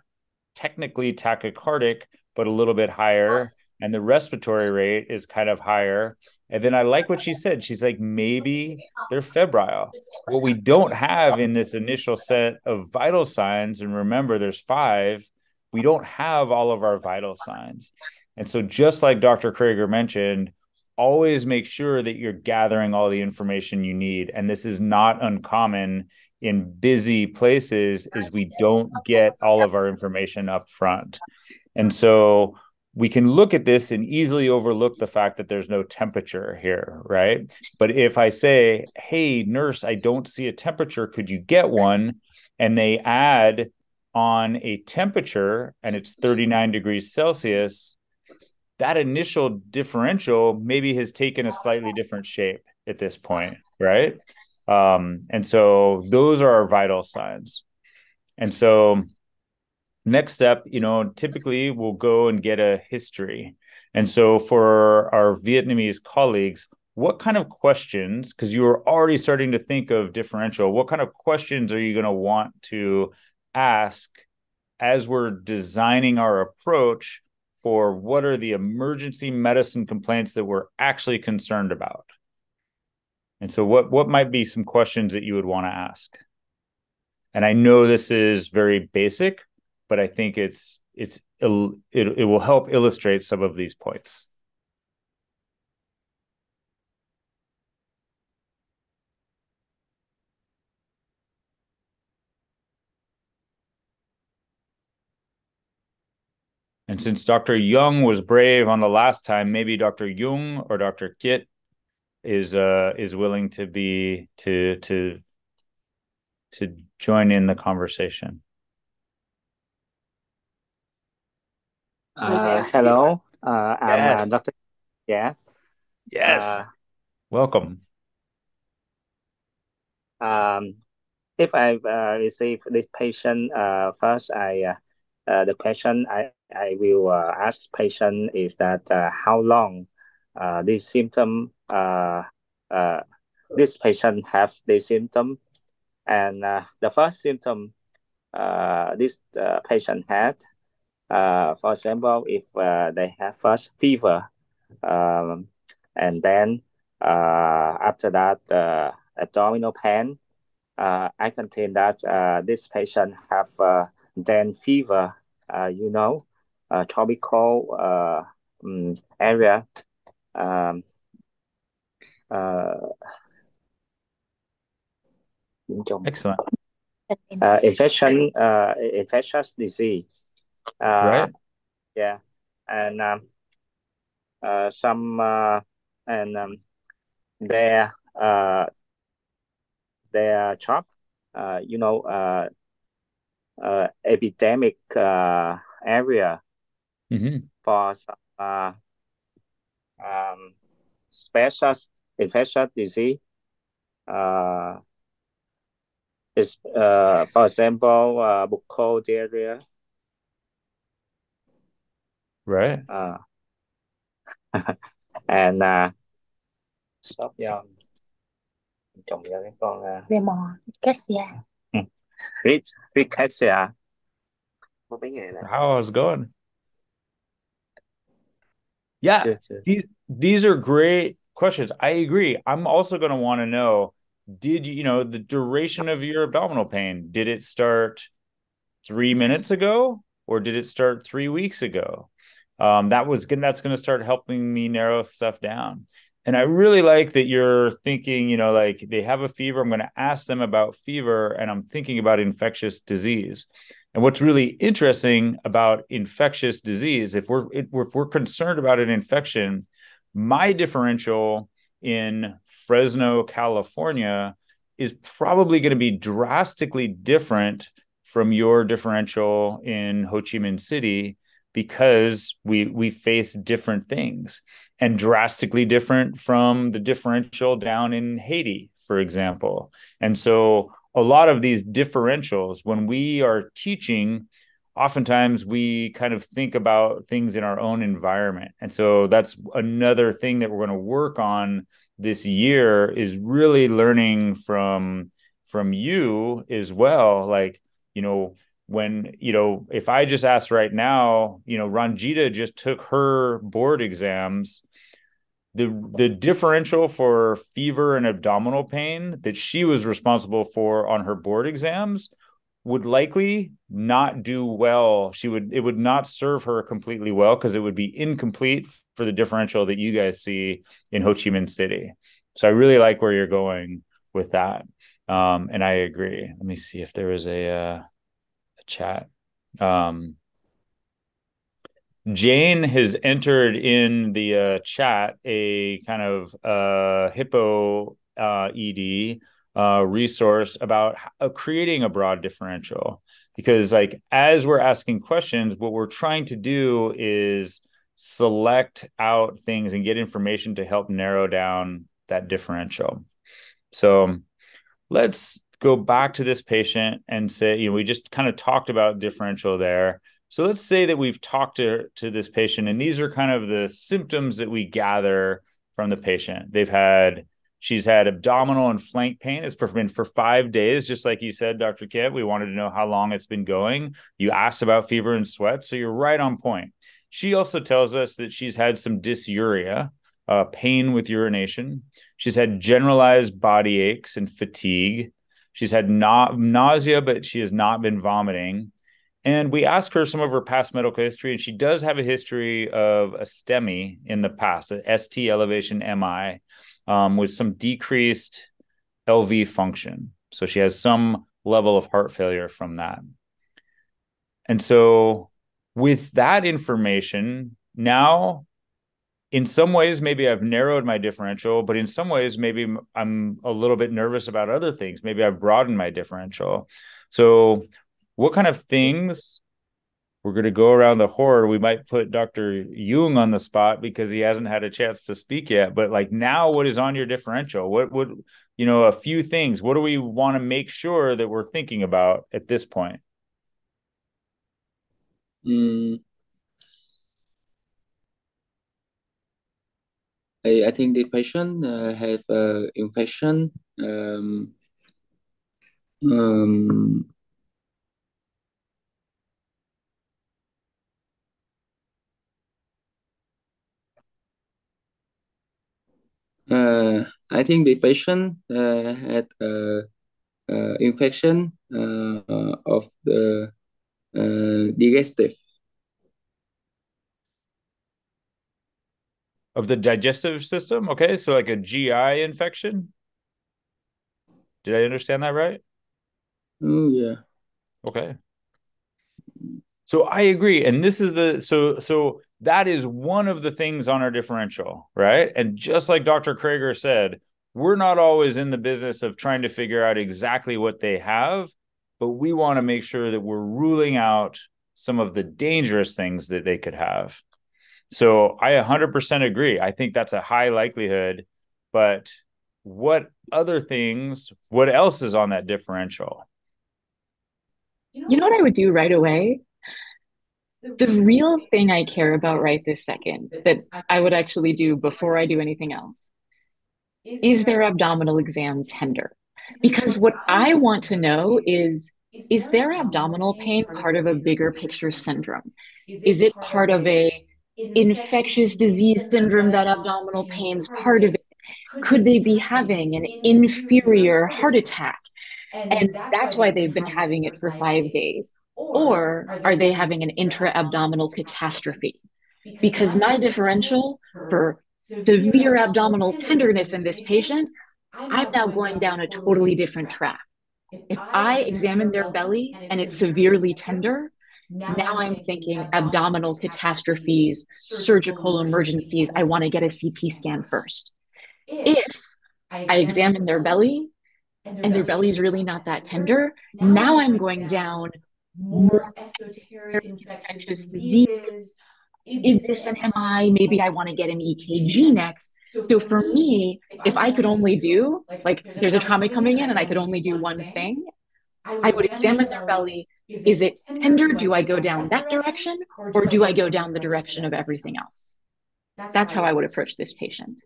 technically tachycardic, but a little bit higher. And the respiratory rate is kind of higher. And then I like what she said. She's like, maybe they're febrile. What we don't have in this initial set of vital signs, and remember, there's 5, we don't have all of our vital signs. And so, just like Dr. Krager mentioned, always make sure that you're gathering all the information you need. And this is not uncommon in busy places, is we don't get all of our information up front. And so we can look at this and easily overlook the fact that there's no temperature here, right? But if I say, hey, nurse, I don't see a temperature, could you get one? And they add on a temperature and it's 39 degrees Celsius, that initial differential maybe has taken a slightly different shape at this point, right? And so those are our vital signs. And so next step, typically we'll go and get a history. And so for our Vietnamese colleagues, what kind of questions, because you are already starting to think of differential, what kind of questions are you going to want to ask as we're designing our approach for what are the emergency medicine complaints that we're actually concerned about? And so what might be some questions that you would want to ask? And I know this is very basic, but I think it will help illustrate some of these points. And since Dr. Young was brave on the last time, maybe Dr. Jung or Dr. Kiet is willing to join in the conversation. Hello, I'm Yes. Dr. Yeah. Yes. Welcome. If I receive this patient, first the question I will ask patient is that how long this symptom. This patient have this symptom, and the first symptom this patient had, for example, if they have first fever, um, and then after that abdominal pain, I can tell that this patient have then fever, tropical area. Um, uh, Excellent. Infectious disease. Right. Yeah, and some and their job, epidemic area for some special infectious disease. Is for example, buccal diarrhea. Right. And sốt do trồng cho cái con Rickettsia. Rickettsia. How's it going? Yeah, these are great questions. I agree. I'm also going to want to know, did you know the duration of your abdominal pain? Did it start 3 minutes ago, or did it start 3 weeks ago? That's going to start helping me narrow stuff down. And I really like that you're thinking, like they have a fever. I'm going to ask them about fever, and I'm thinking about infectious disease. And what's really interesting about infectious disease, if we're concerned about an infection, my differential in Fresno, California, is probably going to be drastically different from your differential in Ho Chi Minh City, because we face different things, and drastically different from the differential down in Haiti, for example. And so a lot of these differentials, when we are teaching, oftentimes we kind of think about things in our own environment. And so that's another thing that we're going to work on this year, is really learning from you as well. Like, when, if I just asked right now, Ranjita just took her board exams, the differential for fever and abdominal pain that she was responsible for on her board exams would likely not do well. It would not serve her completely well, because it would be incomplete for the differential that you guys see in Ho Chi Minh City. So I really like where you're going with that. And I agree. Let me see if there was a chat. Jane has entered in the chat a kind of Hippo ED resource about creating a broad differential, because like as we're asking questions, what we're trying to do is select out things and get information to help narrow down that differential. So let's go back to this patient and say, we just kind of talked about differential there. So let's say that we've talked to this patient, and these are kind of the symptoms that we gather from the patient. She's had abdominal and flank pain. It's been for 5 days, just like you said, Dr. Kit. We wanted to know how long it's been going. You asked about fever and sweat, so you're right on point. She also tells us that she's had some dysuria, pain with urination. She's had generalized body aches and fatigue. She's had nausea, but she has not been vomiting. And we asked her some of her past medical history, and she does have a history of a STEMI in the past, an ST elevation MI, with some decreased LV function. So she has some level of heart failure from that. And so with that information, now, in some ways, maybe I've narrowed my differential, but in some ways, maybe I'm a little bit nervous about other things. Maybe I've broadened my differential. So what kind of things, we're going to go around the horror. We might put Dr. Jung on the spot because he hasn't had a chance to speak yet. But like now, what is on your differential? What would, a few things. What do we want to make sure that we're thinking about at this point? I think the patient have infection. Um, I think the patient had infection of the digestive. Of the digestive system? Okay, so like a GI infection? Did I understand that right? Oh yeah. Okay. So I agree. And this is so that is one of the things on our differential, right? And just like Dr. Krager said, we're not always in the business of trying to figure out exactly what they have, but we want to make sure that we're ruling out some of the dangerous things that they could have. So I 100% agree. I think that's a high likelihood, but what else is on that differential? You know what I would do right away? The real thing I care about right this second, that I would actually do before I do anything else, is their abdominal exam tender? Because what I want to know is their abdominal pain part of a bigger picture syndrome? Is it part of a infectious disease syndrome, that abdominal pain's part of it? Could they be having an inferior heart attack? And that's why they've been having it for 5 days. Or are they having an intra-abdominal catastrophe? Because my differential for severe abdominal tenderness in this patient, I'm now going down a totally different track. If I examine their belly and it's severely tender, now I'm thinking abdominal catastrophes, surgical emergencies. I want to get a CT scan first. If I examine their belly and their belly is really not that tender, now I'm going down more esoteric infectious diseases. Is this an MI? Maybe I want to get an EKG next. So for me, if I could only do, like, there's a trauma coming in and I could only do one thing, I would examine their belly. Is it tender? Do I go down that direction? Or do I go down the direction of everything else? That's how I would approach this patient.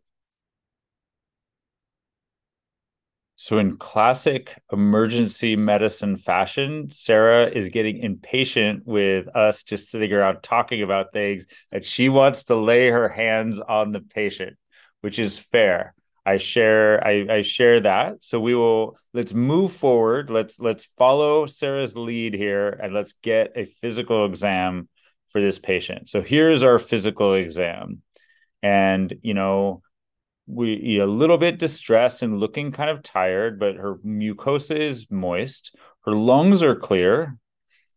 So in classic emergency medicine fashion, Sarah is getting impatient with us just sitting around talking about things, and she wants to lay her hands on the patient, which is fair. I share that. So let's move forward. Let's follow Sarah's lead here and let's get a physical exam for this patient. So here's our physical exam. And we a little bit distressed and looking kind of tired, but her mucosa is moist. Her lungs are clear.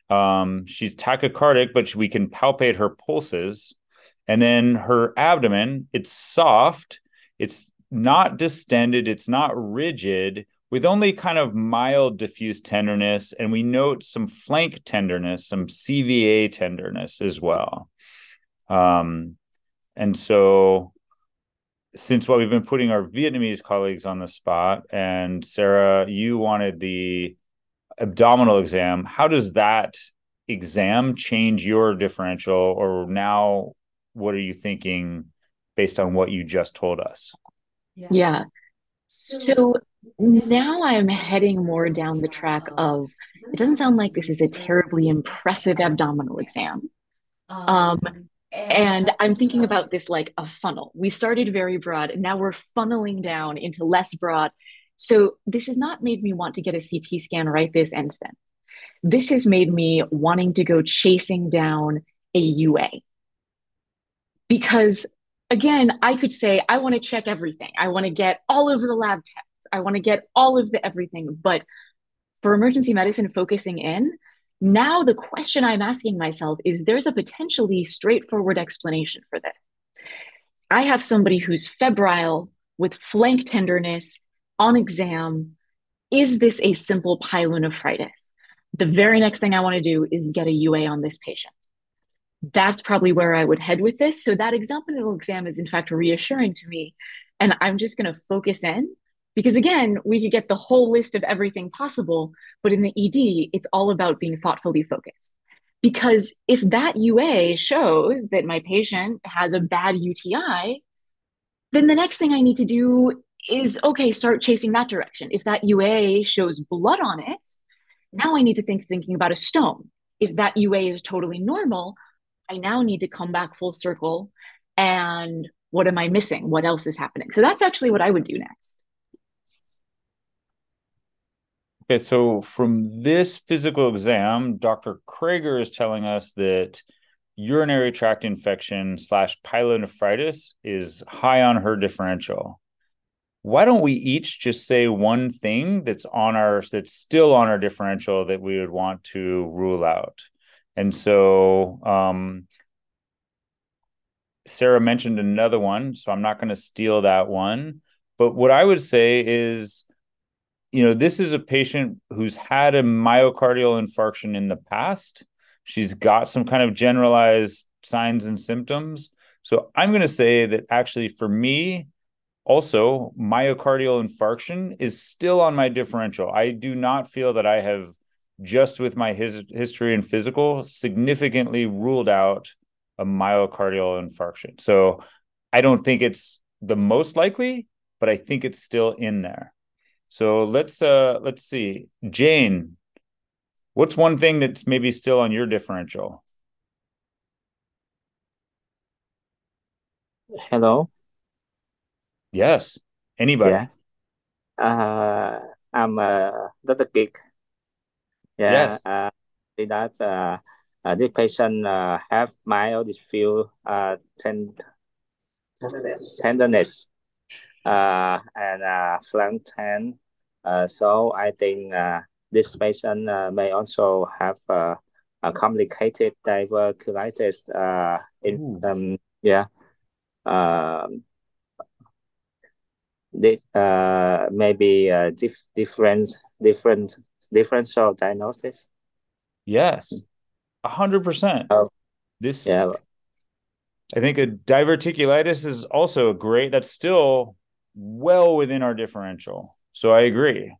She's tachycardic, but we can palpate her pulses. And then her abdomen, it's soft. It's not distended. It's not rigid, with only kind of mild diffuse tenderness. And we note some flank tenderness, some CVA tenderness as well. And so since we've been putting our Vietnamese colleagues on the spot, and Sarah, you wanted the abdominal exam, how does that exam change your differential? Or now, what are you thinking based on what you just told us? Yeah. So now I'm heading more down the track of, it doesn't sound like this is a terribly impressive abdominal exam. And I'm thinking about this like a funnel. We started very broad and now we're funneling down into less broad. So this has not made me want to get a CT scan right this instant. This has made me wanting to go chasing down a UA. Because again, I could say, I want to check everything. I want to get all of the lab tests. I want to get all of the everything. But for emergency medicine focusing in, now the question I'm asking myself is, there's a potentially straightforward explanation for this. I have somebody who's febrile with flank tenderness on exam. Is this a simple pyelonephritis? The very next thing I want to do is get a UA on this patient. That's probably where I would head with this. So that abdominal exam is in fact reassuring to me. And I'm just going to focus in, because again, we could get the whole list of everything possible, but in the ED, it's all about being thoughtfully focused. Because if that UA shows that my patient has a bad UTI, then the next thing I need to do is, okay, start chasing that direction. If that UA shows blood on it, now I need to thinking about a stone. If that UA is totally normal, I now need to come back full circle. And what am I missing? What else is happening? So that's actually what I would do next. Okay, so from this physical exam, Dr. Krager is telling us that urinary tract infection / pyelonephritis is high on her differential. Why don't we each just say one thing that's still on our differential that we would want to rule out? And so Sarah mentioned another one, so I'm not going to steal that one. But what I would say is, this is a patient who's had a myocardial infarction in the past. She's got some kind of generalized signs and symptoms. So I'm going to say that actually for me, also, myocardial infarction is still on my differential. I do not feel that I have, just with my history and physical, significantly ruled out a myocardial infarction. So I don't think it's the most likely, but I think it's still in there. So let's see. Jane, what's one thing that's maybe still on your differential? Hello. Yes. Anybody? Yes. I'm Dr. Kick. Yeah. Yes. That this patient have mild diffuse tenderness and flank pain. So I think this patient may also have a complicated diverticulitis. Yeah. This maybe differential diagnosis. Yes. 100%. Oh, This, yeah. I think a diverticulitis is also great. That's still well within our differential. So I agree.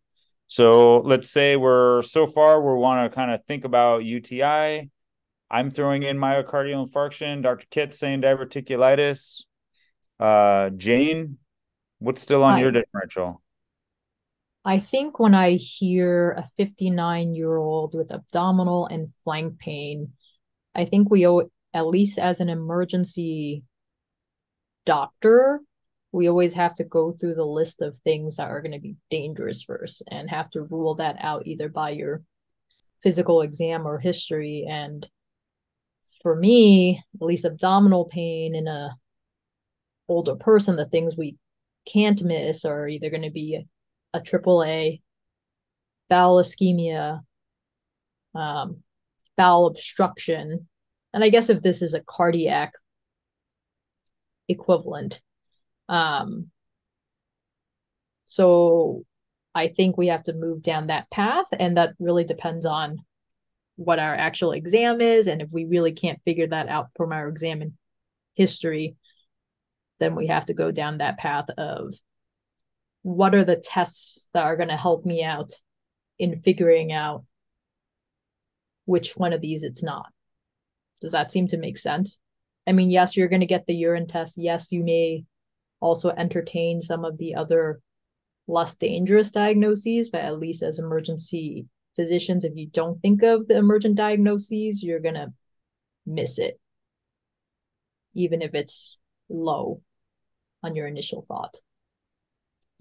So let's say we want to kind of think about UTI. I'm throwing in myocardial infarction. Dr. Kitt saying diverticulitis. Jane, what's still on your differential? I think when I hear a 59-year-old with abdominal and flank pain, I think we owe, at least as an emergency doctor, we always have to go through the list of things that are going to be dangerous first and have to rule that out either by your physical exam or history. And for me, at least abdominal pain in a older person, the things we can't miss are either going to be a AAA, bowel ischemia, bowel obstruction. And I guess if this is a cardiac equivalent. So I think we have to move down that path, and that really depends on what our actual exam is. And if we really can't figure that out from our exam and history, then we have to go down that path of what are the tests that are going to help me out in figuring out which one of these it's not. Does that seem to make sense? I mean, yes, you're going to get the urine test. Yes, you may also entertain some of the other less dangerous diagnoses, but at least as emergency physicians, if you don't think of the emergent diagnoses, you're going to miss it, even if it's low on your initial thought.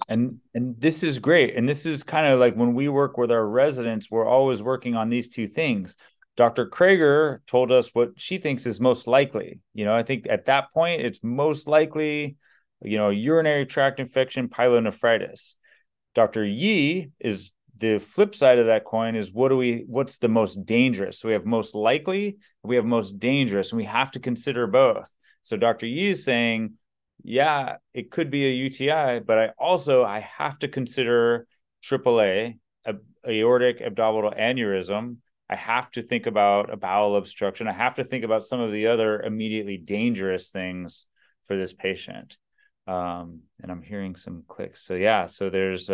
And this is great. And this is kind of like when we work with our residents, we're always working on these two things. Dr. Krager told us what she thinks is most likely. I think at that point, it's most likely, urinary tract infection, pyelonephritis. Dr. Yi is the flip side of that coin is what's the most dangerous? So we have most likely, we have most dangerous, and we have to consider both. So Dr. Yi is saying, yeah, it could be a UTI, but I have to consider AAA, aortic abdominal aneurysm. I have to think about a bowel obstruction. I have to think about some of the other immediately dangerous things for this patient. And I'm hearing some clicks. So yeah, so there's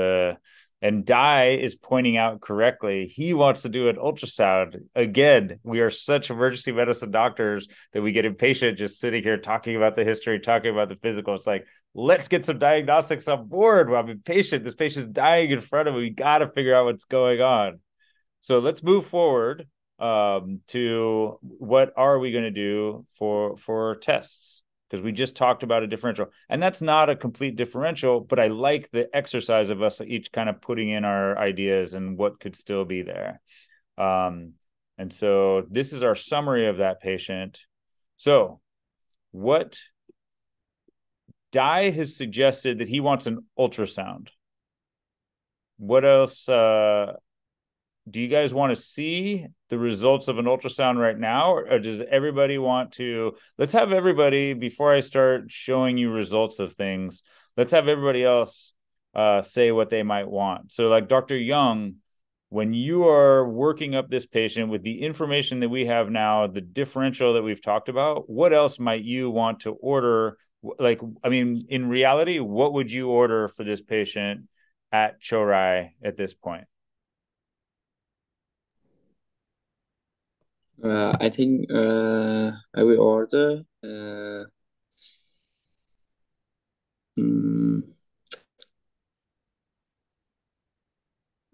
And Dai is pointing out correctly, he wants to do an ultrasound. Again, we are such emergency medicine doctors that we get impatient just sitting here talking about the history, talking about the physical. It's like, let's get some diagnostics on board. Well, I'm impatient. This patient's dying in front of me. We got to figure out what's going on. So let's move forward to what are we going to do for tests? Because we just talked about a differential, and that's not a complete differential, but I like the exercise of us each kind of putting in our ideas and what could still be there. And so this is our summary of that patient. So what Dai has suggested that he wants an ultrasound. What else do you guys want to see the results of an ultrasound right now, or does everybody want to, let's have everybody, before I start showing you results of things, let's have everybody else say what they might want. So like Dr. Young, when you are working up this patient with the information that we have now, the differential that we've talked about, what else might you want to order? Like, I mean, in reality, what would you order for this patient at Cho Ray at this point? I think I will order mm,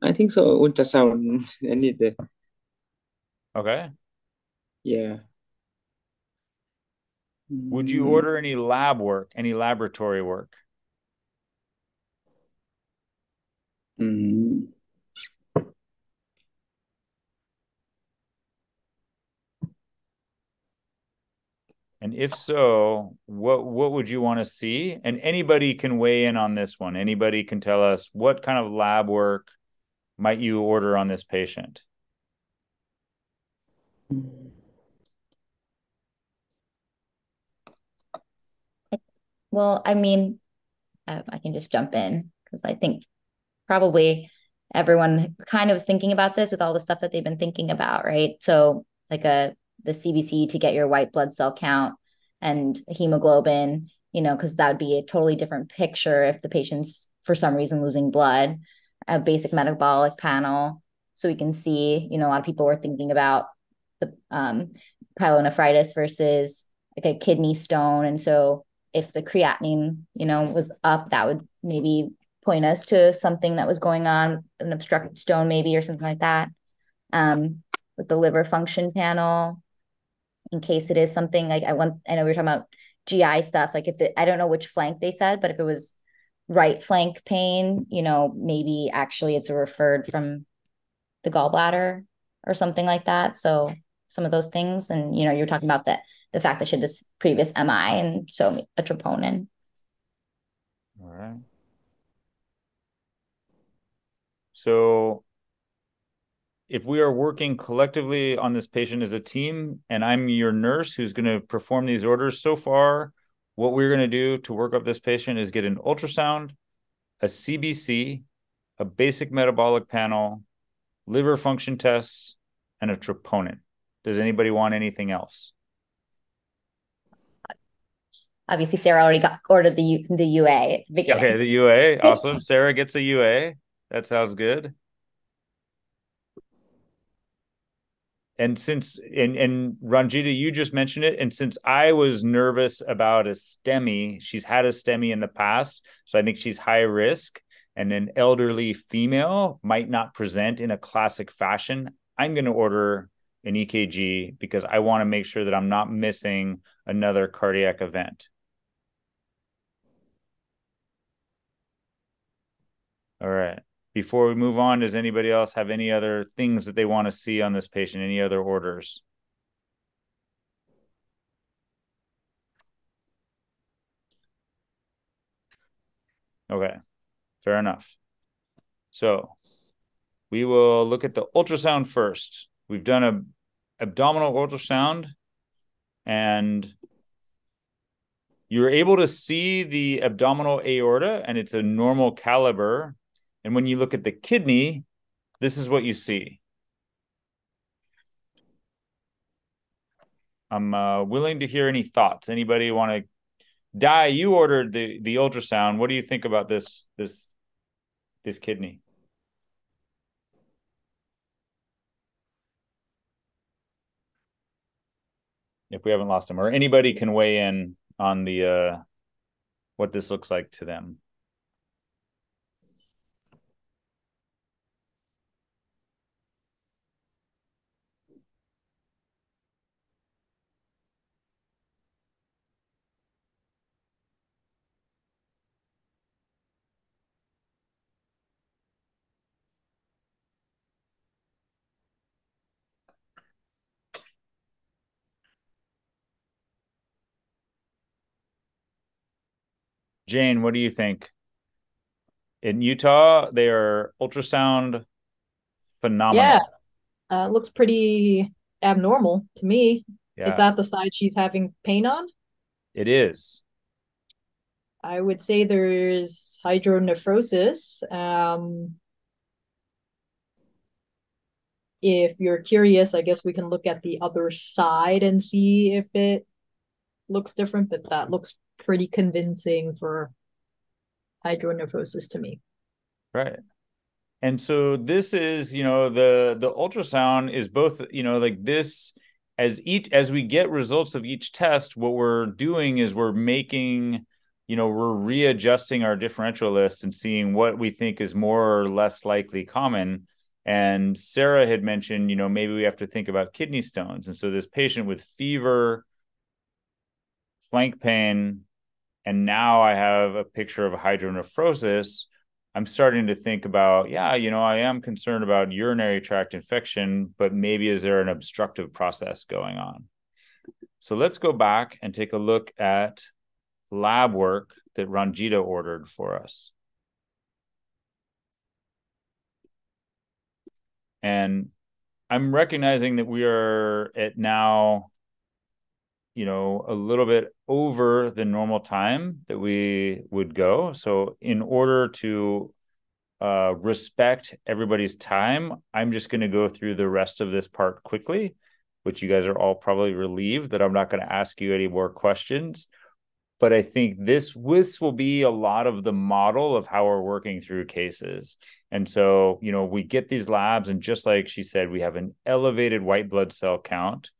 I think so. Ultrasound. I need the Okay. yeah. Would you order any lab work, any laboratory work? Mm, And if so, what would you want to see? And anybody can weigh in on this one. Anybody can tell us what kind of lab work might you order on this patient? Well, I mean, I can just jump in because I think probably everyone kind of was thinking about this with all the stuff that they've been thinking about, right? So like the CBC to get your white blood cell count and hemoglobin, because that would be a totally different picture if the patient's for some reason losing blood. A basic metabolic panel, so we can see, a lot of people were thinking about the pyelonephritis versus like a kidney stone, and so if the creatinine, was up, that would maybe point us to something that was going on, an obstructed stone maybe, or something like that. With the liver function panel, in case it is something like I know we were talking about GI stuff, like I don't know which flank they said, but if it was right flank pain, maybe actually it's a referred from the gallbladder or something like that. So some of those things, and you're talking about the fact that she had this previous MI, and so a troponin. All right. So if we are working collectively on this patient as a team, and I'm your nurse who's going to perform these orders, so far, what we're going to do to work up this patient is get an ultrasound, a CBC, a basic metabolic panel, liver function tests, and a troponin. Does anybody want anything else? Obviously, Sarah already ordered the UA at the beginning. Okay, the UA. Awesome. Sarah gets a UA. That sounds good. And Ranjita, you just mentioned it. And since I was nervous about a STEMI, she's had a STEMI in the past. So I think she's high risk. And an elderly female might not present in a classic fashion. I'm going to order an EKG because I want to make sure that I'm not missing another cardiac event. All right. Before we move on, does anybody else have any other things that they want to see on this patient? Any other orders? Okay, fair enough. So we will look at the ultrasound first. We've done an abdominal ultrasound, and you're able to see the abdominal aorta, and it's a normal caliber. And when you look at the kidney, this is what you see. I'm willing to hear any thoughts. Anybody want to? Dai, you ordered the ultrasound. What do you think about this kidney? if we haven't lost him, or anybody can weigh in on the what this looks like to them. Jane, what do you think? In Utah, they are ultrasound phenomenal. Yeah, looks pretty abnormal to me. Is Yeah, that the side she's having pain on? it is. I would say there's hydronephrosis. If you're curious, I guess we can look at the other side and see if it looks different, but that looks pretty convincing for hydronephrosis to me. Right. And so this is, the ultrasound is both, like this, as we get results of each test, what we're doing is we're making, we're readjusting our differential list and seeing what we think is more or less likely common. And Sarah had mentioned, maybe we have to think about kidney stones. And so this patient with fever, flank pain, and now I have a picture of hydronephrosis, I'm starting to think about, I am concerned about urinary tract infection, but maybe is there an obstructive process going on? So let's go back and take a look at lab work that Ranjita ordered for us. And I'm recognizing that we are at now, a little bit over the normal time that we would go. So in order to respect everybody's time, I'm just going to go through the rest of this part quickly, which you guys are all probably relieved that I'm not going to ask you any more questions. But I think this will be a lot of the model of how we're working through cases. And so, we get these labs, and just like she said, we have an elevated white blood cell count.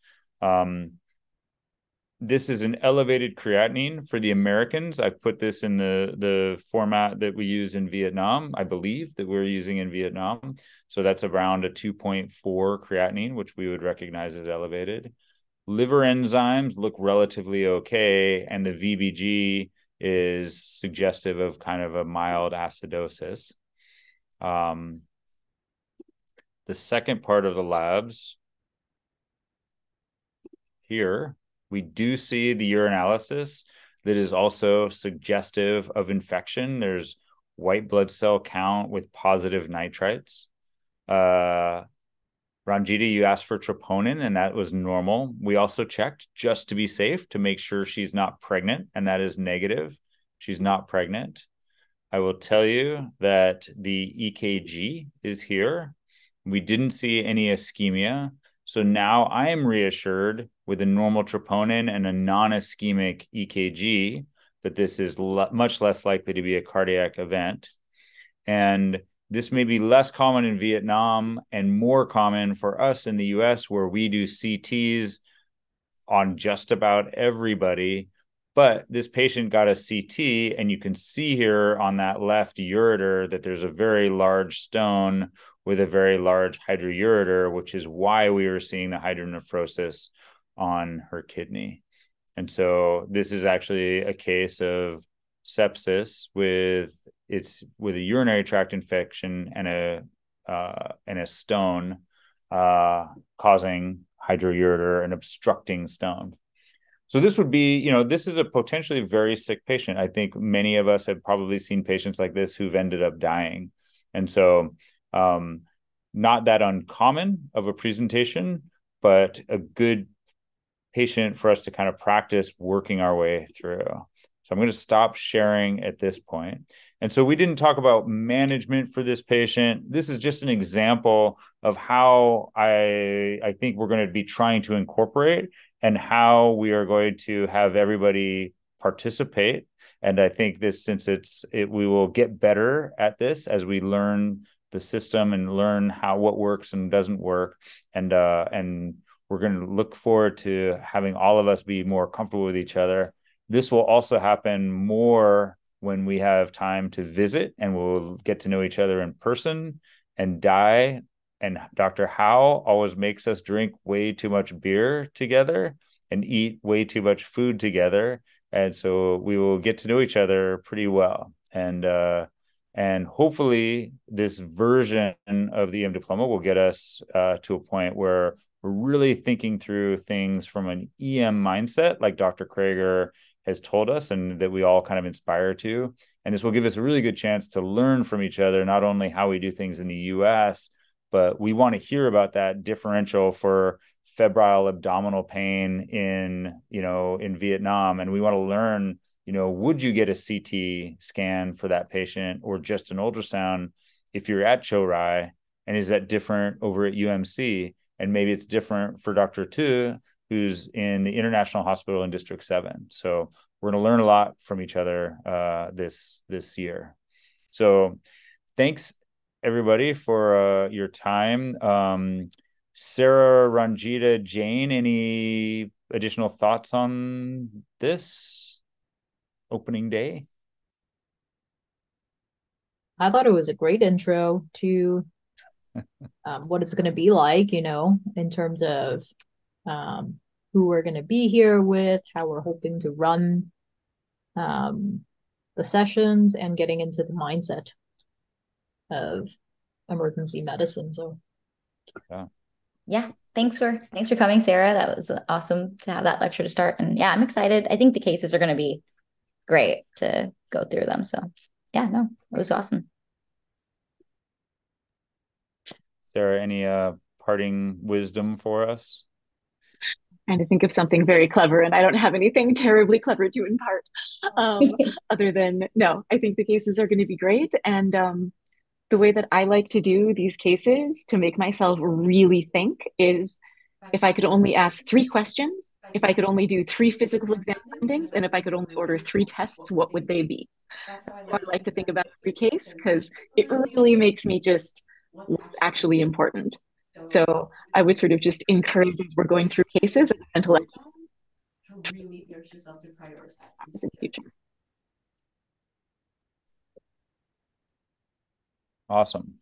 This is an elevated creatinine for the Americans. I've put this in the format that we use in Vietnam. I believe that we're using in Vietnam. So that's around a 2.4 creatinine, which we would recognize as elevated. Liver enzymes look relatively okay, and the VBG is suggestive of kind of a mild acidosis. The second part of the labs here, we do see the urinalysis that is also suggestive of infection. There's white blood cell count with positive nitrites. Ranjita, you asked for troponin, and that was normal. We also checked just to be safe to make sure she's not pregnant, and that is negative. She's not pregnant. I will tell you that the EKG is here. We didn't see any ischemia. So now I am reassured with a normal troponin and a non-ischemic EKG that this is much less likely to be a cardiac event. And this may be less common in Vietnam and more common for us in the US, where we do CTs on just about everybody. But this patient got a CT, and you can see here on that left ureter that there's a very large stone with a very large hydroureter, which is why we were seeing the hydronephrosis on her kidney. And so this is actually a case of sepsis with a urinary tract infection and a stone causing hydroureter, an obstructing stone. So this would be, this is a potentially very sick patient. I think many of us have probably seen patients like this who've ended up dying. And so not that uncommon of a presentation, but a good patient for us to kind of practice working our way through. So I'm going to stop sharing at this point. And so we didn't talk about management for this patient. This is just an example of how I think we're going to be trying to incorporate and how we are going to have everybody participate. And I think this, since we will get better at this as we learn the system and learn what works and doesn't work. And We're going to look forward to having all of us be more comfortable with each other. This will also happen more when we have time to visit, and we'll get to know each other in person. And Dai and Dr. Howe always makes us drink way too much beer together and eat way too much food together. And so we will get to know each other pretty well. And hopefully this version of the Diploma will get us to a point where we're really thinking through things from an EM mindset, like Dr. Krager has told us, and that we all kind of inspire to. And this will give us a really good chance to learn from each other, not only how we do things in the US, but we want to hear about that differential for febrile abdominal pain in Viet Nam. And we want to learn, would you get a CT scan for that patient or just an ultrasound if you're at Cho Ray? And is that different over at UMC? And maybe it's different for Dr. Tu, who's in the International Hospital in District 7. So we're going to learn a lot from each other this year. So thanks, everybody, for your time. Sarah, Ranjita, Jane, any additional thoughts on this opening day? I thought it was a great intro to what it's going to be like, in terms of who we're going to be here with, how we're hoping to run the sessions, and getting into the mindset of emergency medicine. So yeah, thanks for coming, Sarah. That was awesome to have that lecture to start. And yeah, I'm excited. I think the cases are going to be great to go through them. So yeah, no, it was awesome. Sarah, any parting wisdom for us? Trying to think of something very clever, and I don't have anything terribly clever to impart. Other than, no, I think the cases are going to be great. And the way that I like to do these cases to make myself really think is, if I could only ask 3 questions, if I could only do 3 physical exam findings, and if I could only order 3 tests, what would they be? That's how I like to think about every case, because it really makes me just what's actually important. So I would sort of just encourage, as we're going through cases, as a mental exercise, to really force yourself to prioritize this in the future. Awesome.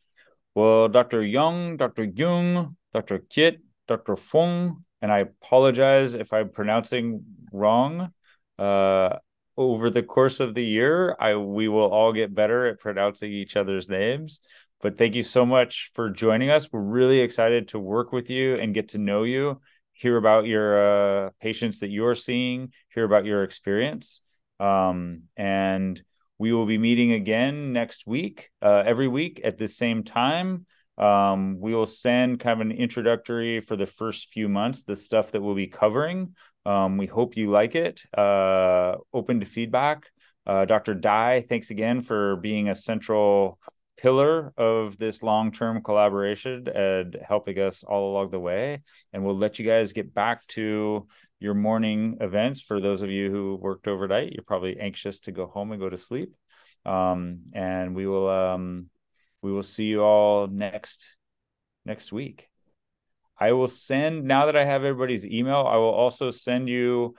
Well, Dr. Young, Dr. Jung, Dr. Kit, Dr. Fung, and I apologize if I'm pronouncing wrong. Over the course of the year, we will all get better at pronouncing each other's names. But thank you so much for joining us. We're really excited to work with you and get to know you, hear about your patients that you're seeing, hear about your experience. And we will be meeting again next week, every week at the same time. We will send kind of an introductory for the first few months, the stuff that we'll be covering. We hope you like it. Open to feedback. Dr. Dai, thanks again for being a central pillar of this long-term collaboration and helping us all along the way. And we'll let you guys get back to your morning events. For those of you who worked overnight, you're probably anxious to go home and go to sleep. And we will see you all next week. I will send, now that I have everybody's email, I will also send you,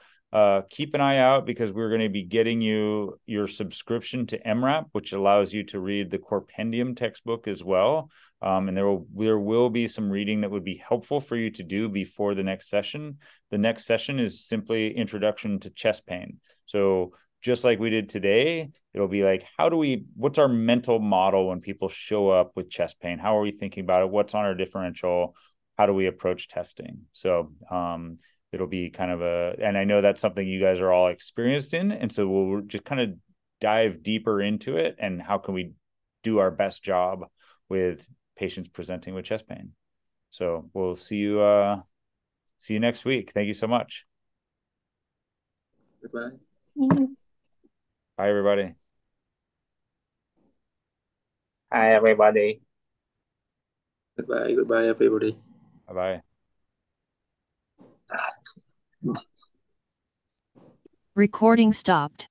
keep an eye out, because we're going to be getting you your subscription to MRAP, which allows you to read the Corpendium textbook as well. And there will be some reading that would be helpful for you to do before the next session. The next session is simply Introduction to Chest Pain. So just like we did today, it'll be like, what's our mental model when people show up with chest pain? How are we thinking about it? What's on our differential? How do we approach testing? So it'll be kind of and I know that's something you guys are all experienced in. And so we'll just kind of dive deeper into it, and how can we do our best job with patients presenting with chest pain. So we'll see you next week. Thank you so much. Goodbye. Bye, everybody. Hi, everybody. Goodbye. Goodbye, everybody. Bye-bye. Recording stopped.